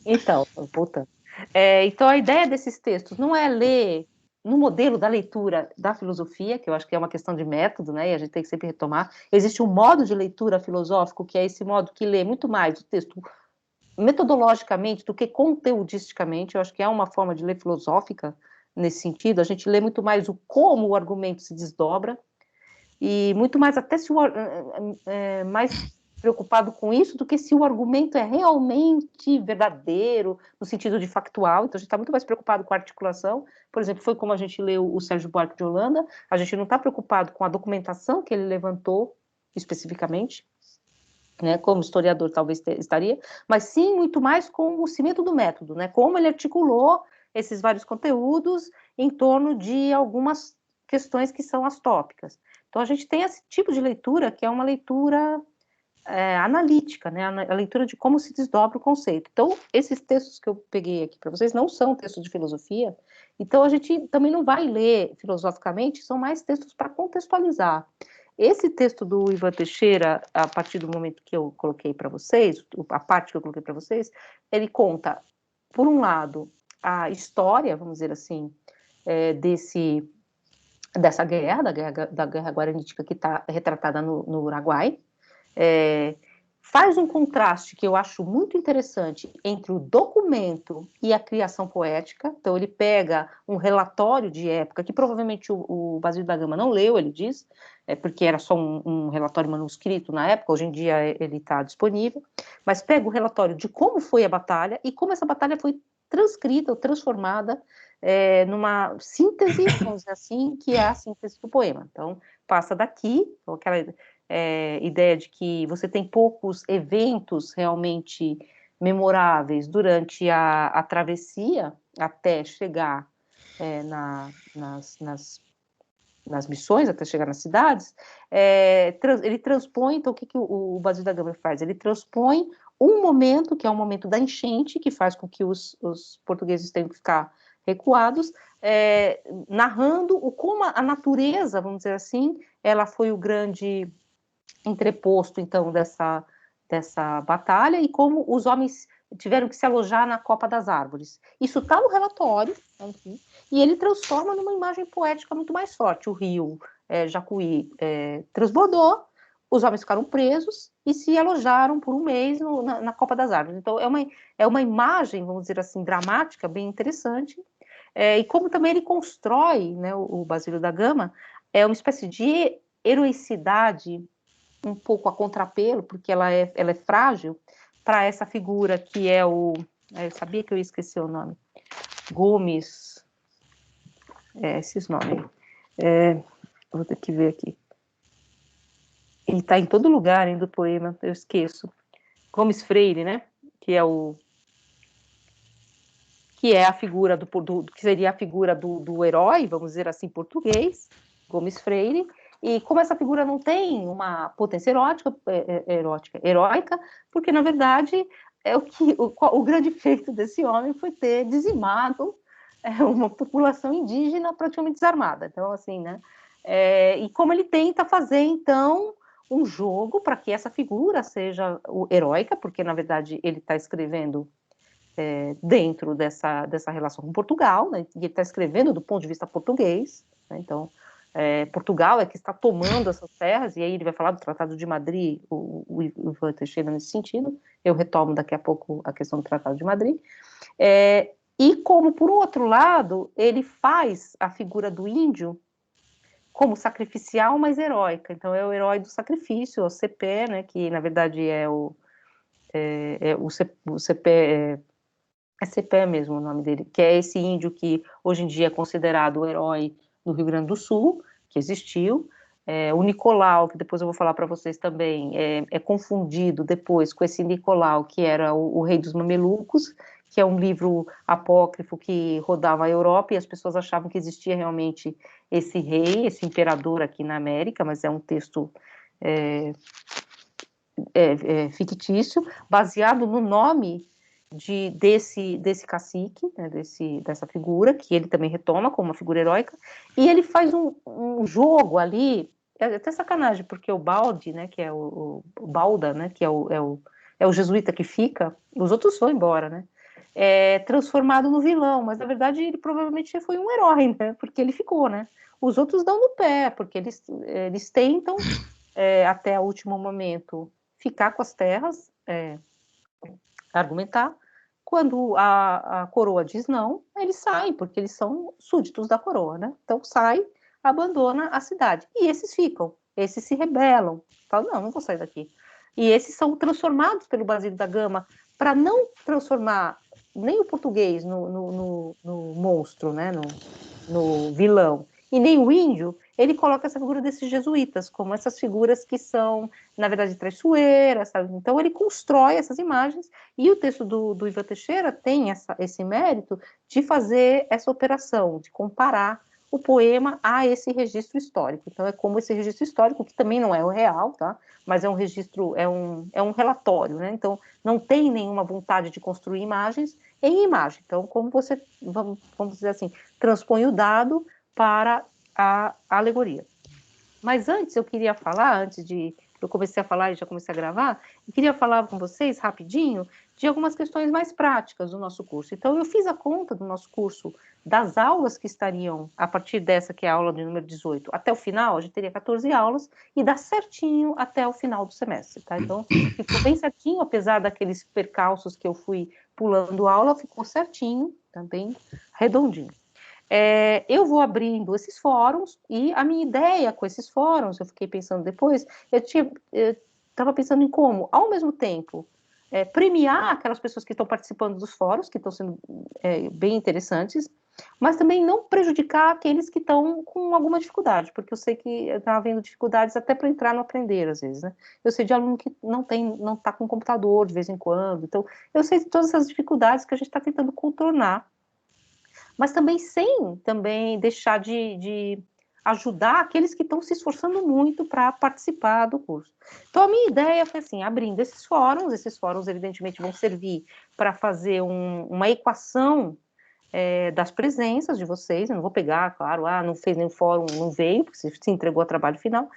Então, voltando. Então, a ideia desses textos não é ler no modelo da leitura da filosofia, que eu acho que é uma questão de método, né, e a gente tem que sempre retomar. Existe um modo de leitura filosófico, que é esse modo que lê muito mais o texto metodologicamente do que conteudisticamente. Eu acho que é uma forma de ler filosófica nesse sentido. A gente lê muito mais o como o argumento se desdobra, e muito mais até se mais preocupado com isso do que se o argumento é realmente verdadeiro, no sentido de factual. Então, a gente está muito mais preocupado com a articulação. Por exemplo, foi como a gente leu o Sérgio Buarque de Holanda, a gente não está preocupado com a documentação que ele levantou, especificamente, né, como historiador talvez estaria, mas sim muito mais com o cimento do método, né, como ele articulou esses vários conteúdos em torno de algumas questões que são as tópicas. Então, a gente tem esse tipo de leitura, que é uma leitura analítica, né, a leitura de como se desdobra o conceito. Então, esses textos que eu peguei aqui para vocês não são textos de filosofia, então a gente também não vai ler filosoficamente, são mais textos para contextualizar. Esse texto do Ivan Teixeira, a partir do momento que eu coloquei para vocês, a parte que eu coloquei para vocês, ele conta, por um lado, a história, vamos dizer assim, dessa guerra, da guerra guaranítica que está retratada no Uruguai, faz um contraste que eu acho muito interessante entre o documento e a criação poética. Então, ele pega um relatório de época, que provavelmente o Basílio da Gama não leu, ele diz, porque era só um relatório manuscrito na época, hoje em dia ele está disponível, mas pega o relatório de como foi a batalha e como essa batalha foi transcrita ou transformada numa síntese, vamos dizer assim, que é a síntese do poema. Então, passa daqui, aquela ideia de que você tem poucos eventos realmente memoráveis durante a travessia até chegar nas missões, até chegar nas cidades. Ele transpõe, então o que o Basílio da Gama faz? Ele transpõe um momento, que é o momento da enchente, que faz com que os portugueses tenham que ficar recuados, narrando como a natureza, vamos dizer assim, ela foi o grande entreposto, então, dessa batalha, e como os homens tiveram que se alojar na copa das árvores. Isso está no relatório, enfim, e ele transforma numa imagem poética muito mais forte. O rio Jacuí transbordou, os homens ficaram presos e se alojaram por um mês na copa das árvores. Então, é uma imagem, vamos dizer assim, dramática, bem interessante, e como também ele constrói, né, o Basílio da Gama, é uma espécie de heroicidade um pouco a contrapelo, porque ela é frágil, para essa figura que é eu sabia que eu ia esquecer o nome, Gomes, esses nomes, vou ter que ver aqui, ele está em todo lugar, do poema, eu esqueço, Gomes Freire, né, que é a figura que seria a figura do herói, vamos dizer assim, português, Gomes Freire. E como essa figura não tem uma potência heróica, porque, na verdade, o grande feito desse homem foi ter dizimado uma população indígena praticamente desarmada. Então, assim, né? E como ele tenta fazer, então, um jogo para que essa figura seja heróica, porque, na verdade, ele está escrevendo dentro dessa relação com Portugal, né? E ele está escrevendo do ponto de vista português, né? Então, Portugal é que está tomando essas terras, e aí ele vai falar do Tratado de Madrid, o Ivan Teixeira nesse sentido, eu retomo daqui a pouco a questão do Tratado de Madrid, e como, por um outro lado, ele faz a figura do índio como sacrificial, mas heróica. Então, é o herói do sacrifício, o Cepé, né, que na verdade é o Cepé, Cepé mesmo o nome dele, que é esse índio que hoje em dia é considerado o herói do Rio Grande do Sul, que existiu. O Nicolau, que depois eu vou falar para vocês também, é confundido depois com esse Nicolau, que era o rei dos mamelucos, que é um livro apócrifo que rodava a Europa, e as pessoas achavam que existia realmente esse rei, esse imperador aqui na América, mas é um texto fictício, baseado no nome desse cacique, né, dessa figura, que ele também retoma como uma figura heróica, e ele faz um jogo ali, até sacanagem, porque o Baldi, né, que é o Balda, né, que é o jesuíta que fica, os outros foram embora, né, é transformado no vilão, mas na verdade ele provavelmente foi um herói, né, porque ele ficou, né. Os outros dão no pé, porque eles tentam, até o último momento, ficar com as terras, argumentar. Quando a coroa diz não, eles saem, porque eles são súditos da coroa, né? Então sai, abandona a cidade. E esses ficam, esses se rebelam, falam, não vou sair daqui. E esses são transformados pelo Basílio da Gama para não transformar nem o português no monstro, né? No vilão, e nem o índio, ele coloca essa figura desses jesuítas, como essas figuras que são, na verdade, traiçoeiras, sabe? Então ele constrói essas imagens, e o texto do Ivan Teixeira tem esse mérito de fazer essa operação, de comparar o poema a esse registro histórico. Então é como esse registro histórico, que também não é o real, tá? Mas é um registro, é um relatório, né? Então não tem nenhuma vontade de construir imagens em imagem. Então, como você, vamos dizer assim, transpõe o dado para a alegoria. Mas antes eu queria falar, antes de eu comecei a falar e já comecei a gravar, eu queria falar com vocês rapidinho de algumas questões mais práticas do nosso curso. Então eu fiz a conta do nosso curso, das aulas que estariam a partir dessa, que é a aula de número 18, até o final, a gente teria 14 aulas, e dá certinho até o final do semestre, tá? Então ficou bem certinho, apesar daqueles percalços que eu fui pulando aula, ficou certinho, também redondinho. Eu vou abrindo esses fóruns, e a minha ideia com esses fóruns, eu fiquei pensando depois, eu estava pensando em como, ao mesmo tempo, premiar aquelas pessoas que estão participando dos fóruns, que estão sendo bem interessantes, mas também não prejudicar aqueles que estão com alguma dificuldade, porque eu sei que está havendo dificuldades até para entrar no aprender, às vezes, né? Eu sei de aluno que não está com computador de vez em quando, então eu sei de todas essas dificuldades que a gente está tentando contornar, mas também sem deixar de ajudar aqueles que estão se esforçando muito para participar do curso. Então, a minha ideia foi assim, abrindo esses fóruns evidentemente vão servir para fazer uma equação das presenças de vocês, eu não vou pegar, claro, não fez nenhum fórum, não veio, porque se entregou ao trabalho final.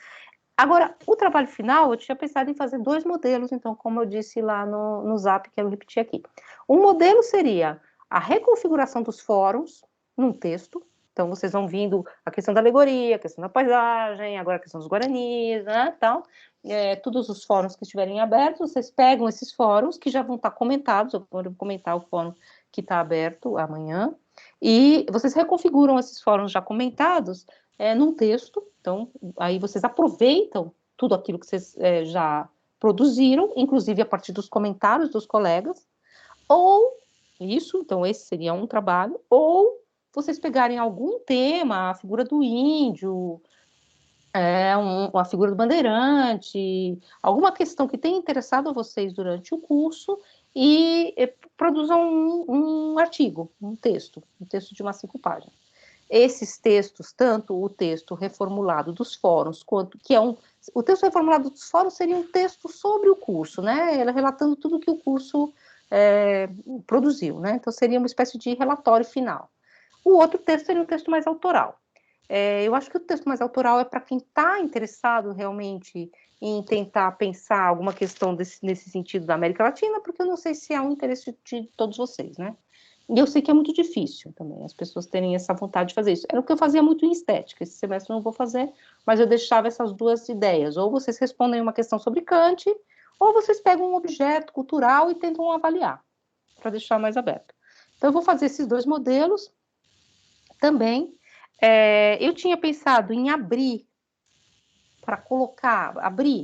Agora, o trabalho final, eu tinha pensado em fazer 2 modelos, então, como eu disse lá no Zap, quero repetir aqui. Um modelo seria a reconfiguração dos fóruns num texto, então vocês vão vindo a questão da alegoria, a questão da paisagem, agora a questão dos guaranis, né, tal, todos os fóruns que estiverem abertos, vocês pegam esses fóruns, que já vão estar comentados, eu vou comentar o fórum que está aberto amanhã, e vocês reconfiguram esses fóruns já comentados num texto, então aí vocês aproveitam tudo aquilo que vocês já produziram, inclusive a partir dos comentários dos colegas, ou isso, então esse seria um trabalho, ou vocês pegarem algum tema, a figura do índio, a figura do bandeirante, alguma questão que tenha interessado a vocês durante o curso, e produzam um artigo, um texto de umas 5 páginas. Esses textos, tanto o texto reformulado dos fóruns, quanto que o texto reformulado dos fóruns seria um texto sobre o curso, né? Ela relatando tudo que o curso produziu, né? Então seria uma espécie de relatório final. O outro texto seria um texto mais autoral. Eu acho que o texto mais autoral é para quem está interessado realmente em tentar pensar alguma questão nesse sentido da América Latina, porque eu não sei se é um interesse de todos vocês, né? E eu sei que é muito difícil também, as pessoas terem essa vontade de fazer isso. Era o que eu fazia muito em estética, esse semestre eu não vou fazer, mas eu deixava essas 2 ideias, ou vocês respondem uma questão sobre Kant, ou vocês pegam um objeto cultural e tentam avaliar, para deixar mais aberto. Então eu vou fazer esses 2 modelos também. Eu tinha pensado em abrir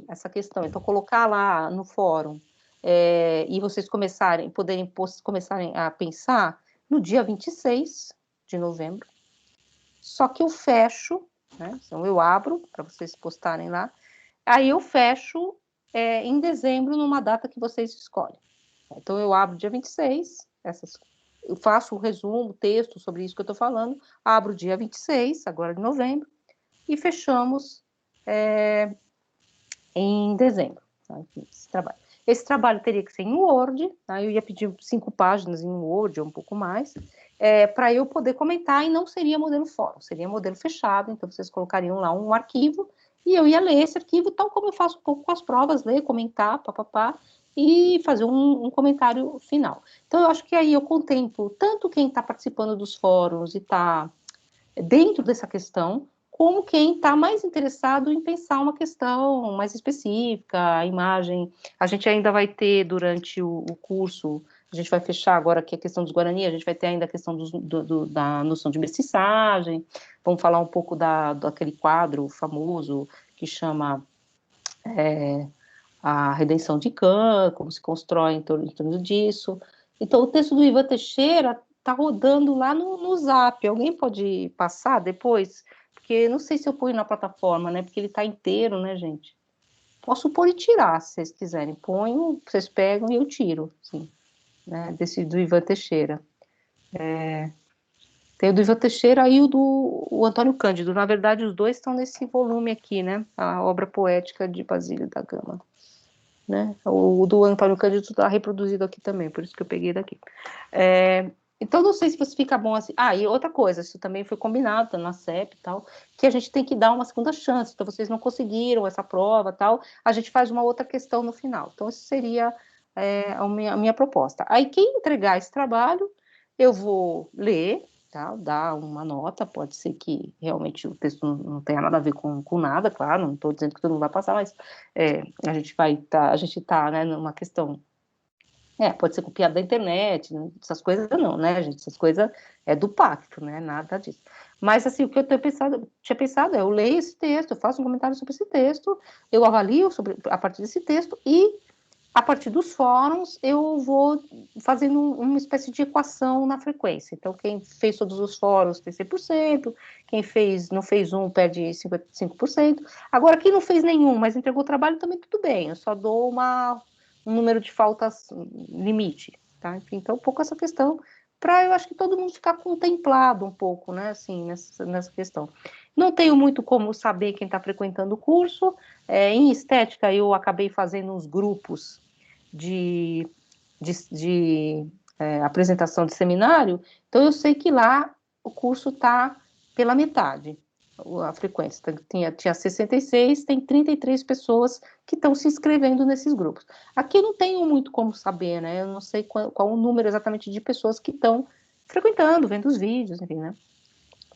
essa questão, então colocar lá no fórum, e vocês começarem a pensar no dia 26 de novembro, só que eu fecho, né, então eu abro para vocês postarem lá, aí eu fecho em dezembro, numa data que vocês escolhem. Então eu abro dia 26, eu faço o resumo, texto sobre isso que eu estou falando, abro dia 26, agora de novembro, e fechamos em dezembro, tá? Esse trabalho teria que ser em Word, tá? Eu ia pedir 5 páginas em Word, ou um pouco mais, para eu poder comentar, e não seria modelo fórum, seria modelo fechado, então vocês colocariam lá um arquivo, e eu ia ler esse arquivo, tal como eu faço um pouco com as provas, ler, comentar, papapá, e fazer um comentário final. Então, eu acho que aí eu contemplo tanto quem está participando dos fóruns e está dentro dessa questão, como quem está mais interessado em pensar uma questão mais específica, a imagem. A gente ainda vai ter, durante o curso, a gente vai fechar agora aqui a questão dos Guarani, a gente vai ter ainda a questão da noção de mestiçagem, vamos falar um pouco daquele quadro famoso que chama a Redenção de Cã, como se constrói em torno disso. Então, o texto do Ivan Teixeira está rodando lá no Zap. Alguém pode passar depois? Porque não sei se eu ponho na plataforma, né? Porque ele está inteiro, né, gente? Posso pôr e tirar, se vocês quiserem. Ponho, vocês pegam e eu tiro, sim, né? Desse do Ivan Teixeira. Tem o do Ivan Teixeira e o Antônio Cândido. Na verdade, os dois estão nesse volume aqui, né? A obra poética de Basílio da Gama. Né? O do Antônio Cândido está reproduzido aqui também, por isso que eu peguei daqui. Então, não sei se você fica bom assim. E outra coisa, isso também foi combinado na CEP e tal, que a gente tem que dar uma segunda chance. Então, vocês não conseguiram essa prova tal, a gente faz uma outra questão no final. Então, isso seria a minha proposta. Aí, quem entregar esse trabalho, eu vou ler, tá? Dar uma nota, pode ser que realmente o texto não tenha nada a ver com nada, claro, não estou dizendo que todo mundo vai passar, mas a gente está, né, numa questão, pode ser copiado da internet, né, essas coisas não, né, gente, essas coisas é do pacto, né, nada disso. Mas, assim, o que eu tinha pensado eu leio esse texto, eu faço um comentário sobre esse texto, eu avalio a partir desse texto e a partir dos fóruns, eu vou fazendo uma espécie de equação na frequência. Então, quem fez todos os fóruns tem 100%, quem não fez um perde 55%. Agora, quem não fez nenhum, mas entregou o trabalho, também tudo bem. Eu só dou um número de faltas limite. Tá? Enfim, então, um pouco essa questão, para eu acho que todo mundo ficar contemplado um pouco, né, assim, nessa questão. Não tenho muito como saber quem está frequentando o curso. Em estética, eu acabei fazendo uns grupos de, de apresentação de seminário, então eu sei que lá o curso está pela metade, a frequência. Tinha 66, tem 33 pessoas que estão se inscrevendo nesses grupos. Aqui eu não tenho muito como saber, né? Eu não sei qual o número exatamente de pessoas que estão frequentando, vendo os vídeos, enfim, né?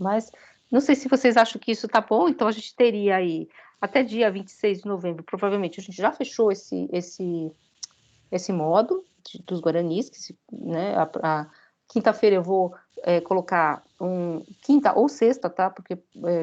Mas não sei se vocês acham que isso tá bom, então a gente teria aí até dia 26 de novembro, provavelmente a gente já fechou esse módulo dos Guaranis, né, a quinta-feira eu vou colocar quinta ou sexta, tá, porque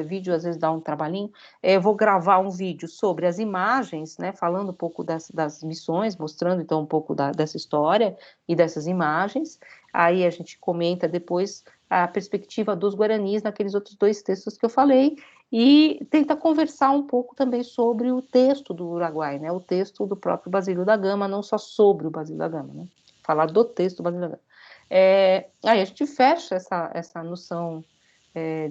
vídeo às vezes dá um trabalhinho, eu vou gravar um vídeo sobre as imagens, né, falando um pouco das missões, mostrando então um pouco dessa história e dessas imagens, aí a gente comenta depois a perspectiva dos Guaranis naqueles outros dois textos que eu falei, e tenta conversar um pouco também sobre o texto do Uruguai, né? O texto do próprio Basílio da Gama, não só sobre o Basílio da Gama, né? Falar do texto do Basílio da Gama. Aí a gente fecha essa noção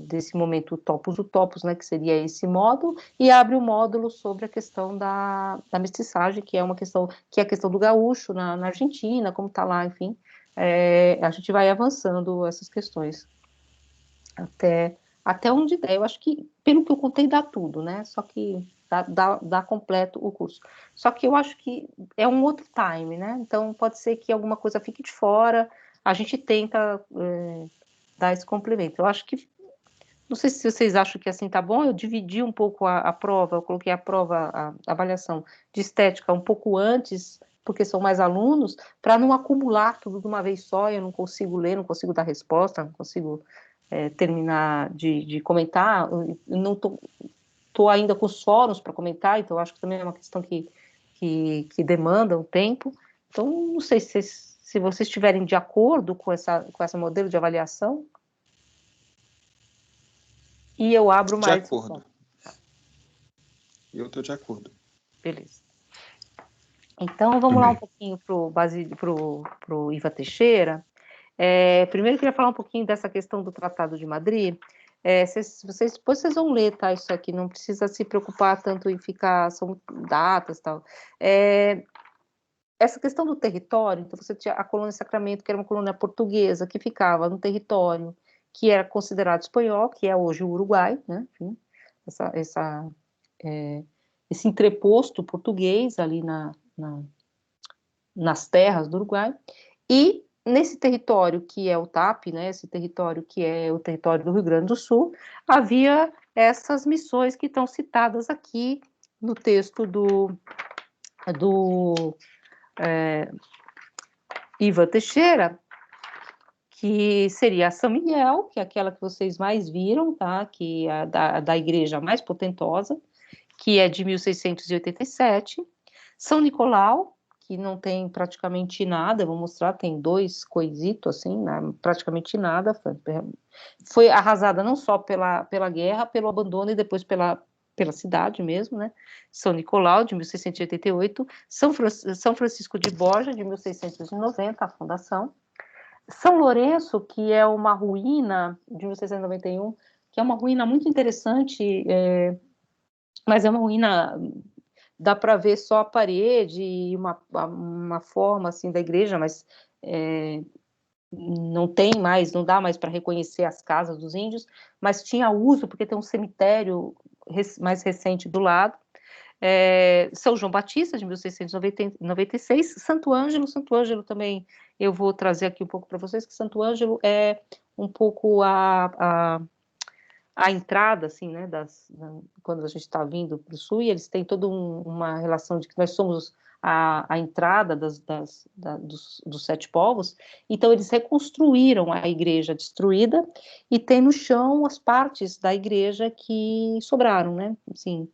desse momento utopos, né? Que seria esse módulo, e abre o módulo sobre a questão da mestiçagem, que é uma questão, que é a questão do gaúcho na Argentina, como está lá, enfim. A gente vai avançando essas questões até onde der. Eu acho que, pelo que eu contei, dá tudo, né? Só que dá completo o curso. Só que eu acho que é um outro time, né? Então, pode ser que alguma coisa fique de fora, a gente tenta dar esse complemento. Eu acho que, não sei se vocês acham que assim tá bom, eu dividi um pouco a prova, eu coloquei a prova, a avaliação de estética um pouco antes, porque são mais alunos, para não acumular tudo de uma vez só, eu não consigo ler, não consigo dar resposta, não consigo terminar de comentar, eu não tô ainda com os fóruns para comentar, então acho que também é uma questão que demanda um tempo. Então, não sei se vocês estiverem de acordo com essa modelo de avaliação, e eu abro De mais. acordo. Eu estou de acordo. Beleza. Então, vamos lá um pouquinho pro Iva Teixeira. Primeiro, eu queria falar um pouquinho dessa questão do Tratado de Madrid. Depois vocês vão ler, tá? Isso aqui não precisa se preocupar tanto em ficar, são datas e tal. Essa questão do território, então você tinha a colônia Sacramento, que era uma colônia portuguesa, que ficava no território que era considerado espanhol, que é hoje o Uruguai, né? Enfim, esse entreposto português ali nas terras do Uruguai, e nesse território que é o TAP, né, esse território que é o território do Rio Grande do Sul, havia essas missões que estão citadas aqui no texto do Ivan Teixeira, que seria São Miguel, que é aquela que vocês mais viram, tá? Que é da igreja mais potentosa, que é de 1687. São Nicolau, que não tem praticamente nada, vou mostrar, tem 2 coisitos, assim, né? Praticamente nada. Foi arrasada não só pela guerra, pelo abandono e depois pela cidade mesmo, né? São Nicolau, de 1688. São Francisco de Borja, de 1690, a fundação. São Lourenço, que é uma ruína de 1691, que é uma ruína muito interessante, mas é uma ruína, dá para ver só a parede e uma forma assim da igreja, mas não tem mais, não dá mais para reconhecer as casas dos índios, mas tinha uso, porque tem um cemitério mais recente do lado. São João Batista, de 1696, Santo Ângelo também eu vou trazer aqui um pouco para vocês, que Santo Ângelo é um pouco a entrada, assim, né, quando a gente está vindo para o sul, e eles têm toda uma relação de que nós somos a entrada dos 7 povos, então eles reconstruíram a igreja destruída, e tem no chão as partes da igreja que sobraram, né, assim,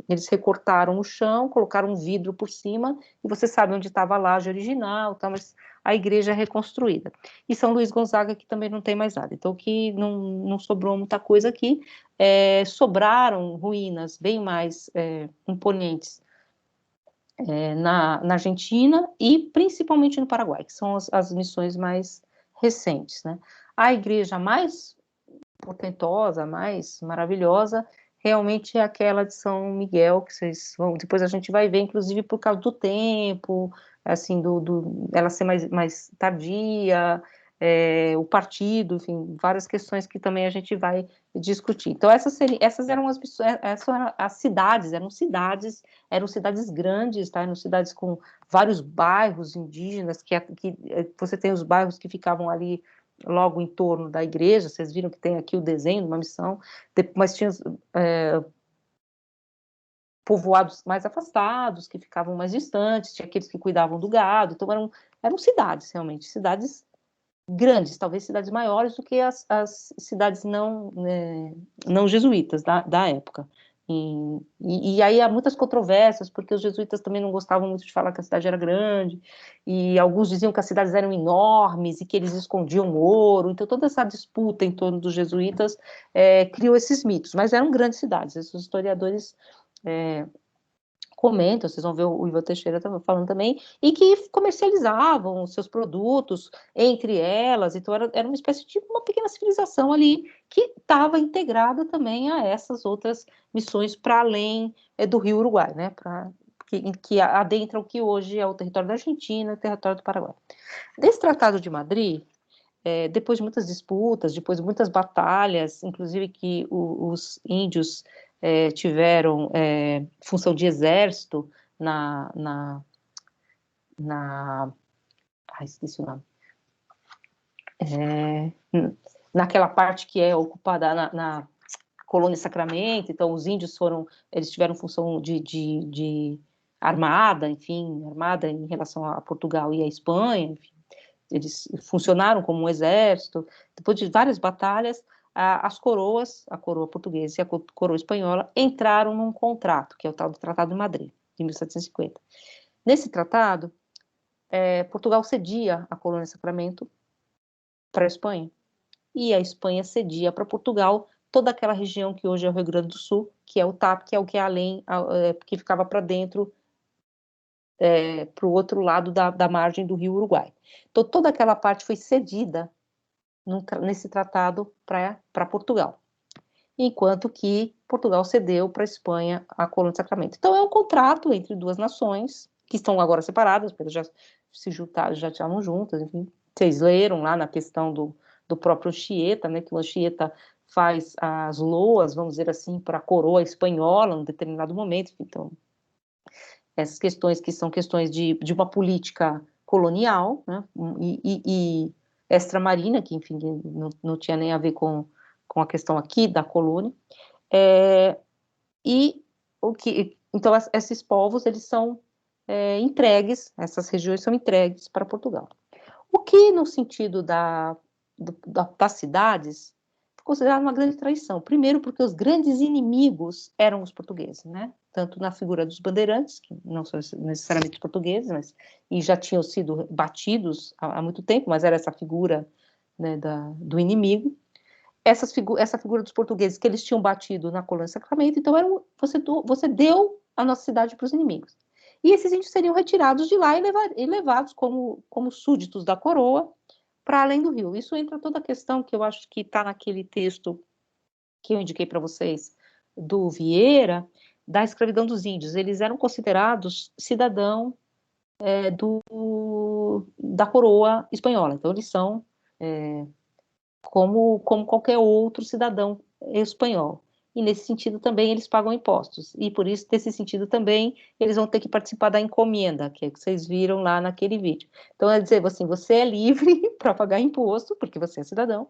eles recortaram o chão, colocaram um vidro por cima, e você sabe onde estava a laje original, tá, mas a igreja é reconstruída. E São Luís Gonzaga, que também não tem mais nada. Então, que não sobrou muita coisa aqui, sobraram ruínas bem mais imponentes na Argentina e principalmente no Paraguai, que são as missões mais recentes, né? A igreja mais portentosa, mais maravilhosa, realmente é aquela de São Miguel, que vocês vão, depois a gente vai ver, inclusive por causa do tempo, assim, ela ser mais tardia, o partido, enfim, várias questões que também a gente vai discutir. Então, essas eram as cidades, eram cidades grandes, tá? Eram cidades com vários bairros indígenas, que você tem os bairros que ficavam ali logo em torno da igreja, vocês viram que tem aqui o desenho de uma missão, mas tinha povoados mais afastados, que ficavam mais distantes, tinha aqueles que cuidavam do gado, então eram cidades, realmente, cidades grandes, talvez cidades maiores do que as cidades não jesuítas da época. E aí há muitas controvérsias, porque os jesuítas também não gostavam muito de falar que a cidade era grande, e alguns diziam que as cidades eram enormes e que eles escondiam ouro, então toda essa disputa em torno dos jesuítas criou esses mitos, mas eram grandes cidades, esses historiadores comentam, vocês vão ver o Ivan Teixeira falando também, e que comercializavam seus produtos entre elas, então era uma espécie de uma pequena civilização ali, que estava integrada também a essas outras missões para além do Rio Uruguai, né, que adentram o que hoje é o território da Argentina e o território do Paraguai. Desse Tratado de Madrid, depois de muitas disputas, depois de muitas batalhas, inclusive que os índios tiveram função de exército esqueci o nome. Naquela parte que é ocupada na Colônia Sacramento, então os índios eles tiveram função de armada, enfim, armada em relação a Portugal e a Espanha, enfim, eles funcionaram como um exército. Depois de várias batalhas, as coroas, a coroa portuguesa e a coroa espanhola, entraram num contrato, que é o tal do Tratado de Madrid, de 1750. Nesse tratado, Portugal cedia a colônia Sacramento para a Espanha, e a Espanha cedia para Portugal toda aquela região que hoje é o Rio Grande do Sul, que é o TAP, que é o que é além, que ficava para dentro, para o outro lado da margem do Rio Uruguai. Então, toda aquela parte foi cedida nesse tratado para Portugal, enquanto que Portugal cedeu para a Espanha a colônia de Sacramento. Então, é um contrato entre duas nações, que estão agora separadas, porque já se juntaram, já estavam juntas, enfim. Vocês leram lá na questão do próprio Anchieta, né, que o Anchieta faz as loas, vamos dizer assim, para a coroa espanhola, em determinado momento. Então, essas questões que são questões de uma política colonial, né, e extramarina, que, enfim, não tinha nem a ver com a questão aqui da colônia. Então, esses povos, eles são entregues, essas regiões são entregues para Portugal. O que, no sentido das cidades, foi considerado uma grande traição. Primeiro, porque os grandes inimigos eram os portugueses, né? Tanto na figura dos bandeirantes, que não são necessariamente portugueses, mas e já tinham sido batidos há muito tempo, mas era essa figura, né, do inimigo. Essa figura dos portugueses que eles tinham batido na colônia Sacramento, então você deu a nossa cidade para os inimigos. E esses índios seriam retirados de lá e levados como súditos da coroa para além do rio. Isso entra toda a questão que eu acho que está naquele texto que eu indiquei para vocês, do Vieira, da escravidão dos índios. Eles eram considerados cidadão da coroa espanhola. Então, eles são como qualquer outro cidadão espanhol. E nesse sentido também eles pagam impostos. E por isso, nesse sentido também, eles vão ter que participar da encomenda, que é o que vocês viram lá naquele vídeo. Então, é dizer assim, você é livre para pagar imposto, porque você é cidadão.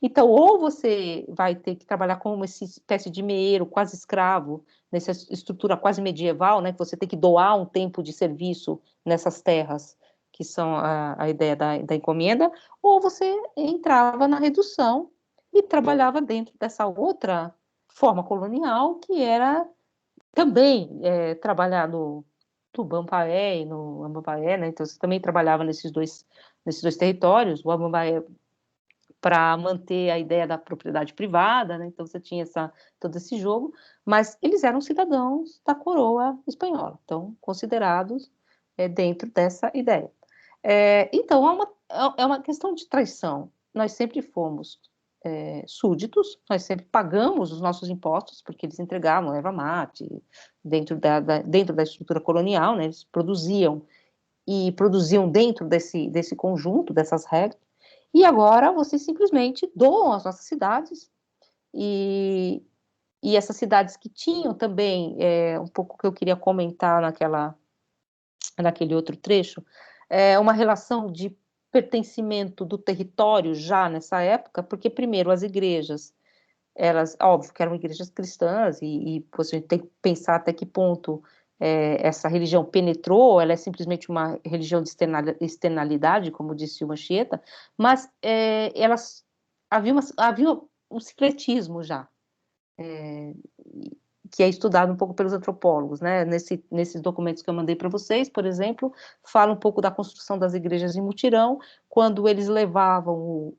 Então, ou você vai ter que trabalhar como uma espécie de meeiro, quase escravo, nessa estrutura quase medieval, né, que você tem que doar um tempo de serviço nessas terras, que são a ideia da encomenda, ou você entrava na redução e trabalhava dentro dessa outra forma colonial, que era também trabalhar no Tupã-Paé e no Amambaé, né? Então você também trabalhava nesses dois territórios, o Amambaé para manter a ideia da propriedade privada, né? Então você tinha todo esse jogo, mas eles eram cidadãos da coroa espanhola, então considerados dentro dessa ideia. Então é uma questão de traição. Nós sempre fomos súditos, nós sempre pagamos os nossos impostos, porque eles entregavam erva mate dentro da estrutura colonial, né? Eles produziam dentro desse conjunto, dessas regras. E agora vocês simplesmente doam as nossas cidades, e essas cidades que tinham também, um pouco que eu queria comentar naquele outro trecho, uma relação de pertencimento do território já nessa época, porque primeiro as igrejas, elas, óbvio que eram igrejas cristãs, e você tem que pensar até que ponto essa religião penetrou, ela é simplesmente uma religião de externalidade, como disse o Anchieta, mas elas havia um sincretismo já, que é estudado um pouco pelos antropólogos, né? Nesses documentos que eu mandei para vocês, por exemplo, fala um pouco da construção das igrejas em mutirão, quando eles levavam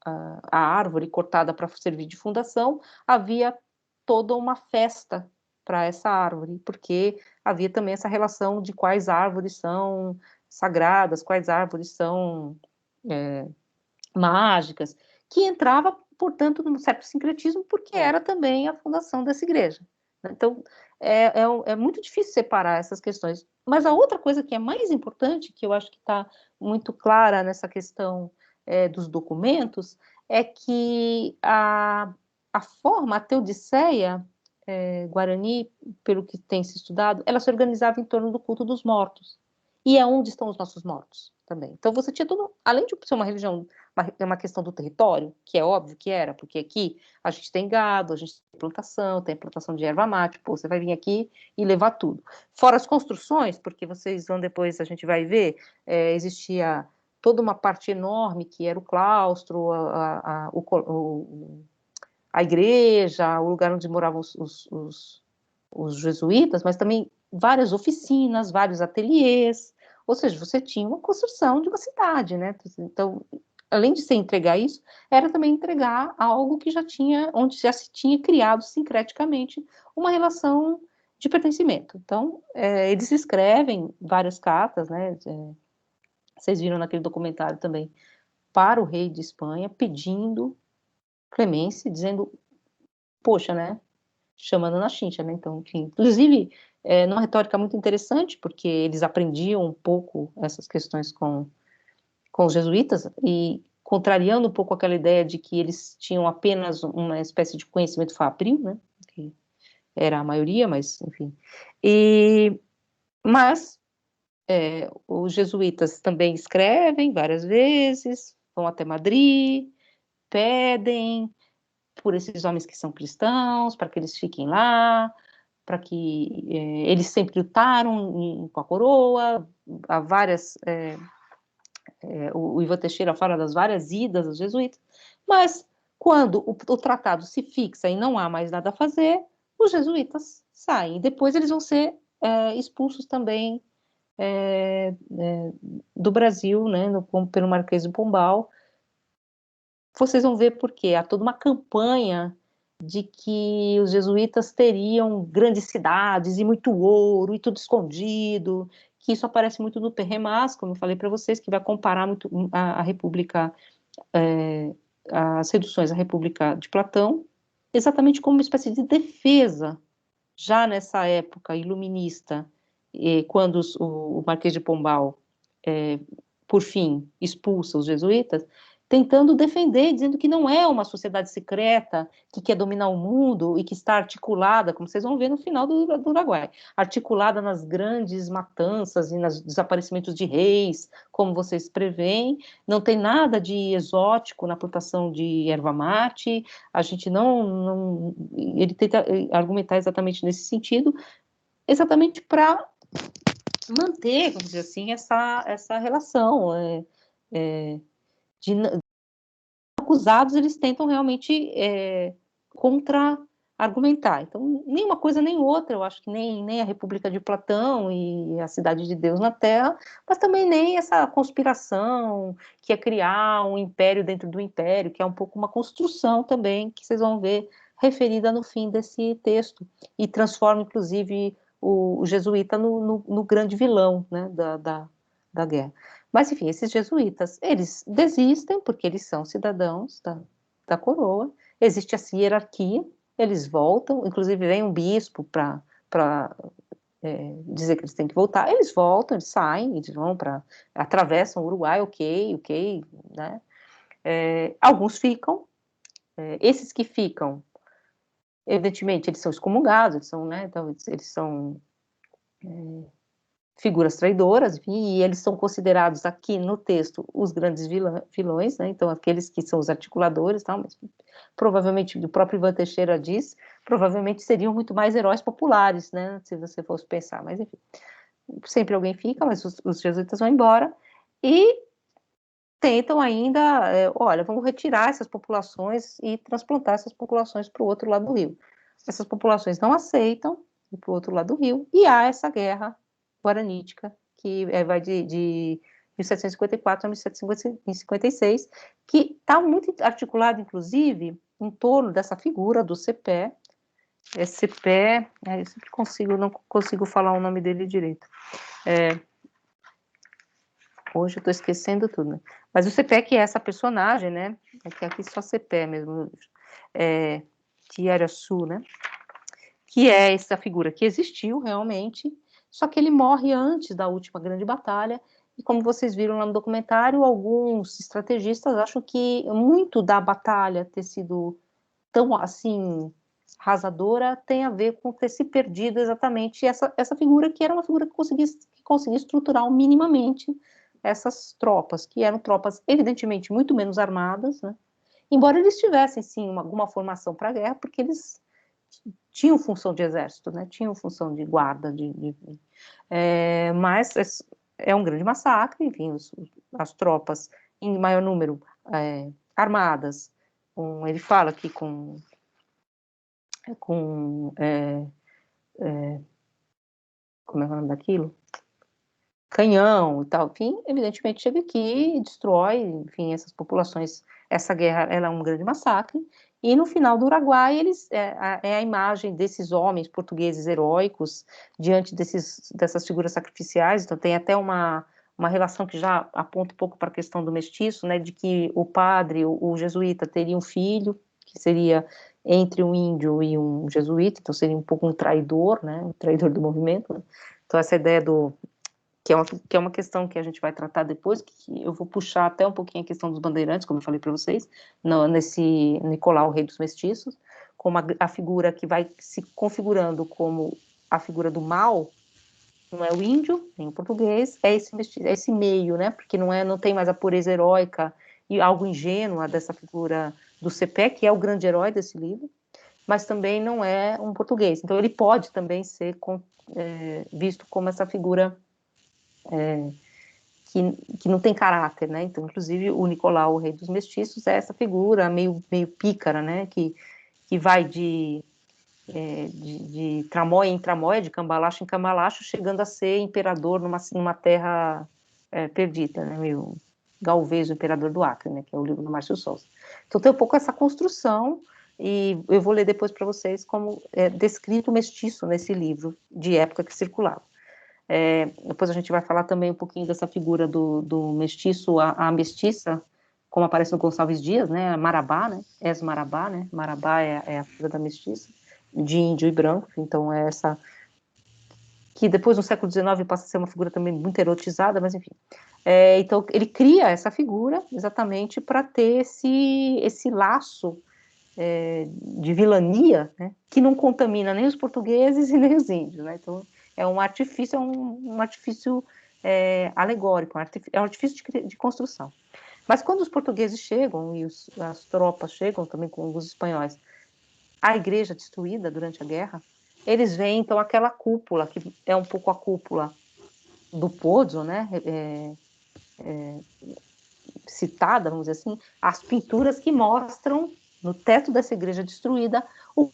a árvore cortada para servir de fundação, havia toda uma festa para essa árvore, porque havia também essa relação de quais árvores são sagradas, quais árvores são mágicas, que entrava, portanto, num certo sincretismo, porque era também a fundação dessa igreja. Então, é muito difícil separar essas questões. Mas a outra coisa que é mais importante, que eu acho que está muito clara nessa questão dos documentos, é que a forma, a teodiceia guarani, pelo que tem se estudado, ela se organizava em torno do culto dos mortos. E é onde estão os nossos mortos também. Então você tinha tudo, além de ser uma religião, uma questão do território, que é óbvio que era, porque aqui a gente tem gado, a gente tem plantação de erva mate, pô, você vai vir aqui e levar tudo. Fora as construções, porque vocês vão depois, a gente vai ver, existia toda uma parte enorme que era o claustro, a igreja, o lugar onde moravam os jesuítas, mas também várias oficinas, vários ateliês, ou seja, você tinha uma construção de uma cidade, né? Então, além de se entregar isso, era também entregar algo que onde já se tinha criado sincreticamente uma relação de pertencimento. Então, eles escrevem várias cartas, né? Vocês viram naquele documentário também, para o rei de Espanha, pedindo clemência, dizendo, poxa, né? Chamando na chincha, né? Então, enfim, inclusive, numa retórica muito interessante, porque eles aprendiam um pouco essas questões com os jesuítas, e contrariando um pouco aquela ideia de que eles tinham apenas uma espécie de conhecimento fabril, né, que era a maioria, mas, enfim. Mas os jesuítas também escrevem várias vezes, vão até Madrid, pedem por esses homens que são cristãos, para que eles fiquem lá, para que eles sempre lutaram com a coroa, há várias... o Ivan Teixeira fala das várias idas dos jesuítas, mas quando o tratado se fixa e não há mais nada a fazer, os jesuítas saem. Depois eles vão ser expulsos também do Brasil, né, pelo Marquês de Pombal. Vocês vão ver por quê. Há toda uma campanha de que os jesuítas teriam grandes cidades e muito ouro e tudo escondido, que isso aparece muito no Perremas, como eu falei para vocês, que vai comparar muito a República, as reduções à República de Platão, exatamente como uma espécie de defesa, já nessa época iluminista, quando o Marquês de Pombal, por fim, expulsa os jesuítas, tentando defender, dizendo que não é uma sociedade secreta que quer dominar o mundo e que está articulada, como vocês vão ver no final do Uruguai, articulada nas grandes matanças e nos desaparecimentos de reis, como vocês preveem, não tem nada de exótico na plantação de erva mate, a gente não ele tenta argumentar exatamente nesse sentido, exatamente para manter, vamos dizer assim, essa relação de acusados, eles tentam realmente contra-argumentar. Então, nem uma coisa nem outra, eu acho que nem a República de Platão e a Cidade de Deus na Terra, mas também nem essa conspiração que é criar um império dentro do império, que é um pouco uma construção também, que vocês vão ver referida no fim desse texto, e transforma, inclusive, o jesuíta no grande vilão, né, da guerra. Mas, enfim, esses jesuítas, eles desistem porque eles são cidadãos da coroa, existe essa hierarquia, eles voltam, inclusive vem um bispo para dizer que eles têm que voltar, eles voltam, eles saem, eles vão atravessam o Uruguai, ok, né? Alguns ficam, esses que ficam, evidentemente, eles são excomungados, eles são, né, então, eles são figuras traidoras, enfim, e eles são considerados aqui no texto os grandes vilões, né? Então aqueles que são os articuladores, tal, mas provavelmente, o próprio Ivan Teixeira diz, provavelmente seriam muito mais heróis populares, né? Se você fosse pensar, mas enfim, sempre alguém fica, mas os jesuítas vão embora e tentam ainda, olha, vamos retirar essas populações e transplantar essas populações para o outro lado do rio. Essas populações não aceitam ir para o outro lado do rio, e há essa guerra guaranítica, que vai de 1754 a 1756, que está muito articulado, inclusive, em torno dessa figura do Cepé. Cepé, eu sempre não consigo falar o nome dele direito. Hoje eu estou esquecendo tudo, né? Mas o Cepé, que é essa personagem, né? É que aqui só Cepé mesmo, de Araçu, né? Que é essa figura que existiu realmente, só que ele morre antes da última grande batalha, e como vocês viram lá no documentário, alguns estrategistas acham que muito da batalha ter sido tão, assim, arrasadora tem a ver com ter se perdido exatamente essa figura, que era uma figura que conseguia estruturar minimamente essas tropas, que eram tropas, evidentemente, muito menos armadas, né? Embora eles tivessem, sim, alguma formação para a guerra, porque eles tinham função de exército, né? Tinham função de guarda, mas é um grande massacre, enfim, as tropas em maior número armadas, ele fala aqui com como é o nome daquilo? Canhão e tal, enfim, evidentemente chega aqui e destrói, enfim, essas populações. Essa guerra, ela é um grande massacre, e no final do Uruguai, a imagem desses homens portugueses heróicos diante dessas figuras sacrificiais. Então tem até uma relação que já aponta um pouco para a questão do mestiço, né, de que o padre, o jesuíta, teria um filho, que seria entre um índio e um jesuíta, então seria um pouco um traidor, né, um traidor do movimento, né? Então essa ideia que é uma questão que a gente vai tratar depois, que eu vou puxar até um pouquinho a questão dos bandeirantes, como eu falei para vocês, nesse Nicolau, o Rei dos Mestiços, como a figura que vai se configurando como a figura do mal, não é o índio, nem o português, é esse meio, né? Porque não tem mais a pureza heróica e algo ingênua dessa figura do Cepé, que é o grande herói desse livro, mas também não é um português. Então ele pode também ser visto como essa figura que não tem caráter, né? Então, inclusive, o Nicolau, o Rei dos Mestiços, é essa figura meio pícara, né? Que vai de tramóia em tramóia, de cambalacho em cambalacho, chegando a ser imperador numa terra perdida, né? Meio Galvez, o imperador do Acre, né? Que é o livro do Márcio Souza. Então, tem um pouco essa construção, e eu vou ler depois para vocês como é descrito o mestiço nesse livro de época que circulava. Depois a gente vai falar também um pouquinho dessa figura do mestiço, a mestiça, como aparece no Gonçalves Dias, né, Marabá, né, Marabá, né, Marabá é a figura da mestiça, de índio e branco, então é essa, que depois no século XIX passa a ser uma figura também muito erotizada, mas enfim. Então ele cria essa figura exatamente para ter esse laço de vilania, né, que não contamina nem os portugueses e nem os índios, né, então é um artifício, alegórico, é um artifício de construção. Mas quando os portugueses chegam e as tropas chegam também com os espanhóis, a igreja destruída durante a guerra, eles veem então aquela cúpula, que é um pouco a cúpula do Pozo, né, citada, vamos dizer assim, as pinturas que mostram no teto dessa igreja destruída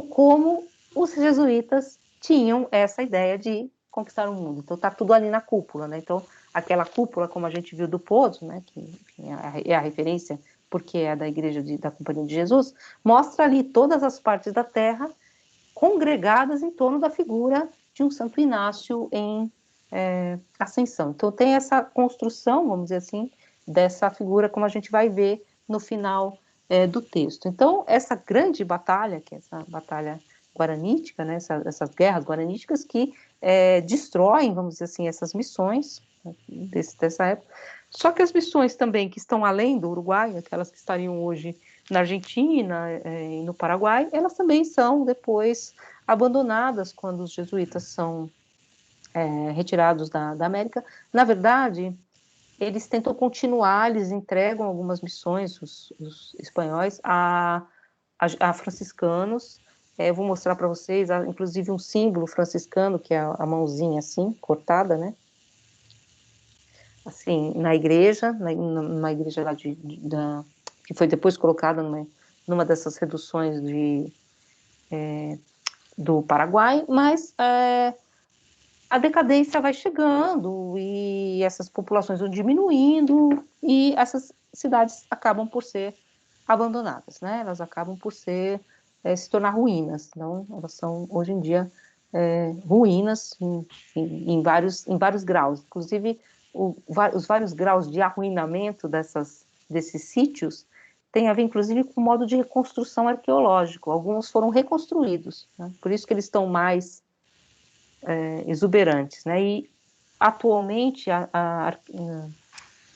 como os jesuítas tinham essa ideia de conquistar o mundo. Então está tudo ali na cúpula, né? Então aquela cúpula, como a gente viu do Pozo, né, que é a referência porque é da igreja da Companhia de Jesus, mostra ali todas as partes da terra congregadas em torno da figura de um Santo Inácio em ascensão. Então tem essa construção, vamos dizer assim, dessa figura, como a gente vai ver no final do texto. Então, essa grande batalha, que é essa batalha guaranítica, né, essas guerras guaraníticas que destroem, vamos dizer assim, essas missões dessa época. Só que as missões também que estão além do Uruguai, aquelas que estariam hoje na Argentina e no Paraguai, elas também são depois abandonadas quando os jesuítas são retirados da América. Na verdade, eles tentam continuar, eles entregam algumas missões, os espanhóis, a franciscanos. Eu vou mostrar para vocês, inclusive, um símbolo franciscano, que é a mãozinha assim, cortada, né? Assim, na igreja, numa igreja lá que foi depois colocada numa dessas reduções do Paraguai, mas a decadência vai chegando e essas populações vão diminuindo e essas cidades acabam por ser abandonadas, né? Elas acabam por se tornar ruínas. Então, elas são hoje em dia ruínas em vários graus. Inclusive, os vários graus de arruinamento desses sítios tem a ver, inclusive, com o modo de reconstrução arqueológico. Alguns foram reconstruídos, né? Por isso que eles estão mais exuberantes, né? E atualmente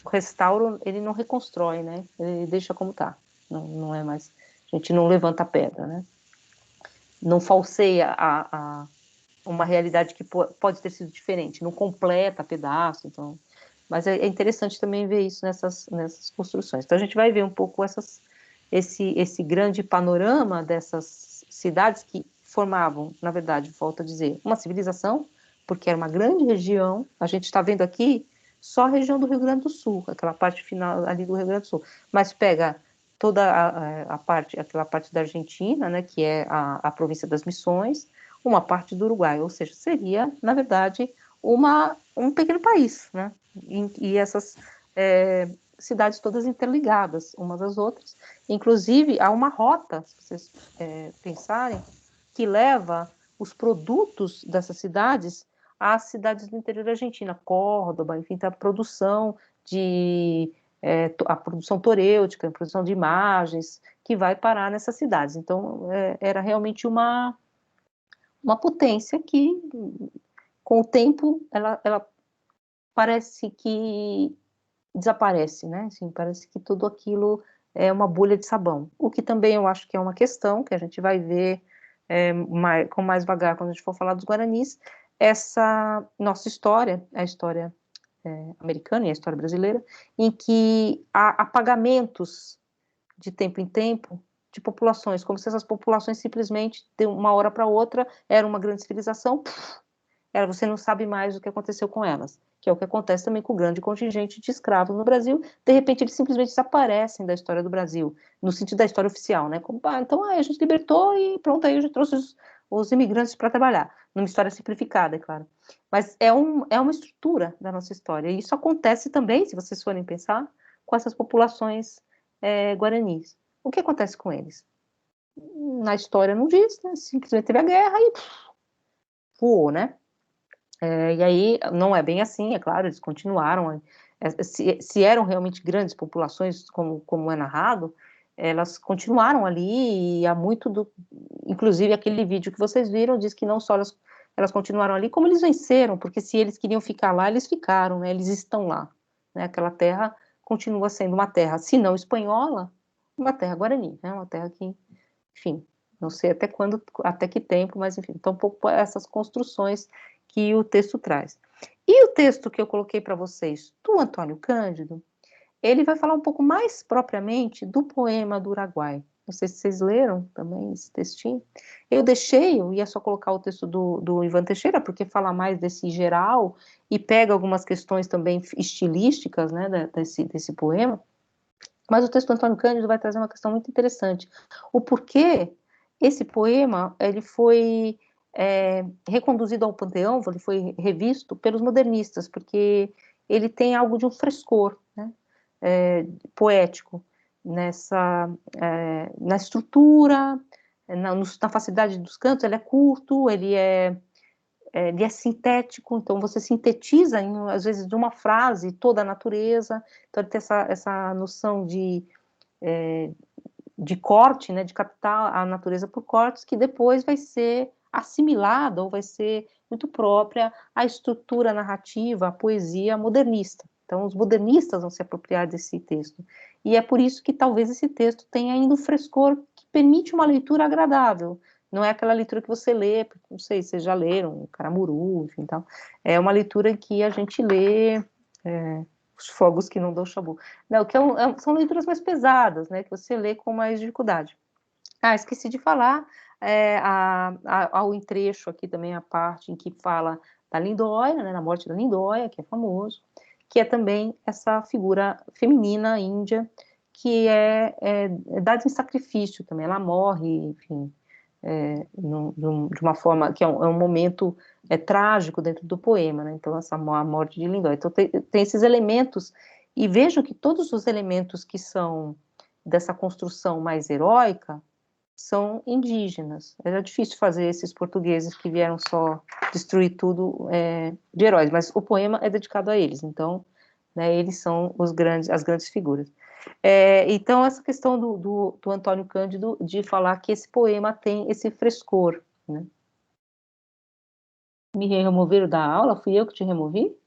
o restauro ele não reconstrói, né? Ele deixa como está, não é mais, a gente não levanta a pedra, né? Não falseia uma realidade que pode ter sido diferente, não completa pedaço, então. Mas é interessante também ver isso nessas construções. Então a gente vai ver um pouco esse grande panorama dessas cidades que formavam, na verdade, volto a dizer, uma civilização, porque era uma grande região. A gente está vendo aqui só a região do Rio Grande do Sul, aquela parte final ali do Rio Grande do Sul. Mas pega toda aquela parte da Argentina, né, que é a província das Missões, uma parte do Uruguai, ou seja, seria, na verdade, um pequeno país, né? E essas cidades todas interligadas umas às outras. Inclusive, há uma rota, se vocês pensarem, que leva os produtos dessas cidades às cidades do interior da Argentina, Córdoba, enfim, a produção a produção torêutica, a produção de imagens, que vai parar nessas cidades. Então, era realmente uma potência que, com o tempo, ela parece que desaparece, né? Assim, parece que tudo aquilo é uma bolha de sabão. O que também eu acho que é uma questão que a gente vai ver com mais vagar quando a gente for falar dos Guaranis, essa nossa história, a história americana e a história brasileira, em que há apagamentos de tempo em tempo de populações, como se essas populações simplesmente, de uma hora para outra, era uma grande civilização, você não sabe mais o que aconteceu com elas, que é o que acontece também com o grande contingente de escravos no Brasil. De repente, eles simplesmente desaparecem da história do Brasil, no sentido da história oficial, né? Como, então a gente libertou e pronto, aí a gente trouxe os imigrantes para trabalhar, numa história simplificada, é claro. Mas é uma estrutura da nossa história, e isso acontece também, se vocês forem pensar, com essas populações guaranis. O que acontece com eles? Na história não diz, né? Simplesmente teve a guerra e voou, né? E aí não é bem assim, é claro, eles continuaram. Se eram realmente grandes populações, como é narrado, elas continuaram ali, e há muito inclusive aquele vídeo que vocês viram diz que não só elas continuaram ali, como eles venceram, porque se eles queriam ficar lá, eles ficaram, né? Eles estão lá, né? Aquela terra continua sendo uma terra, se não espanhola, uma terra guarani, né? Uma terra que, enfim, não sei até quando, até que tempo, mas enfim, então um pouco essas construções que o texto traz. E o texto que eu coloquei para vocês, do Antônio Cândido, ele vai falar um pouco mais propriamente do poema do Uruguai. Não sei se vocês leram também esse textinho. Eu ia só colocar o texto do Ivan Teixeira, porque fala mais desse geral e pega algumas questões também estilísticas, né, desse poema. Mas o texto do Antônio Cândido vai trazer uma questão muito interessante. O porquê esse poema ele foi reconduzido ao panteão, ele foi revisto pelos modernistas, porque ele tem algo de um frescor, né, poético na estrutura, na facilidade dos cantos. Ele é curto, ele é sintético, então você sintetiza, às vezes, de uma frase toda a natureza. Então ele tem essa noção de corte, né, de captar a natureza por cortes, que depois vai ser assimilada ou vai ser muito própria à estrutura narrativa, à poesia modernista. Então, os modernistas vão se apropriar desse texto. E é por isso que talvez esse texto tenha ainda um frescor que permite uma leitura agradável. Não é aquela leitura que você lê, não sei, vocês já leram Caramuru, enfim, tal. É uma leitura em que a gente lê Os Fogos que Não Dão Chabu. Não, são leituras mais pesadas, né, que você lê com mais dificuldade. Esqueci de falar, há um trecho aqui também, a parte em que fala da Lindóia, né, na morte da Lindóia, que é famoso, que é também essa figura feminina índia, que é dada em sacrifício também. Ela morre, enfim, de uma forma que é um momento trágico dentro do poema, né? Então, a morte de Lindóia. Então, tem esses elementos, e vejam que todos os elementos que são dessa construção mais heróica são indígenas. Era difícil fazer esses portugueses que vieram só destruir tudo de heróis, mas o poema é dedicado a eles, então, né, eles são as grandes figuras. Então, essa questão do Antônio Cândido de falar que esse poema tem esse frescor, né? Me removeram da aula? Fui eu que te removi?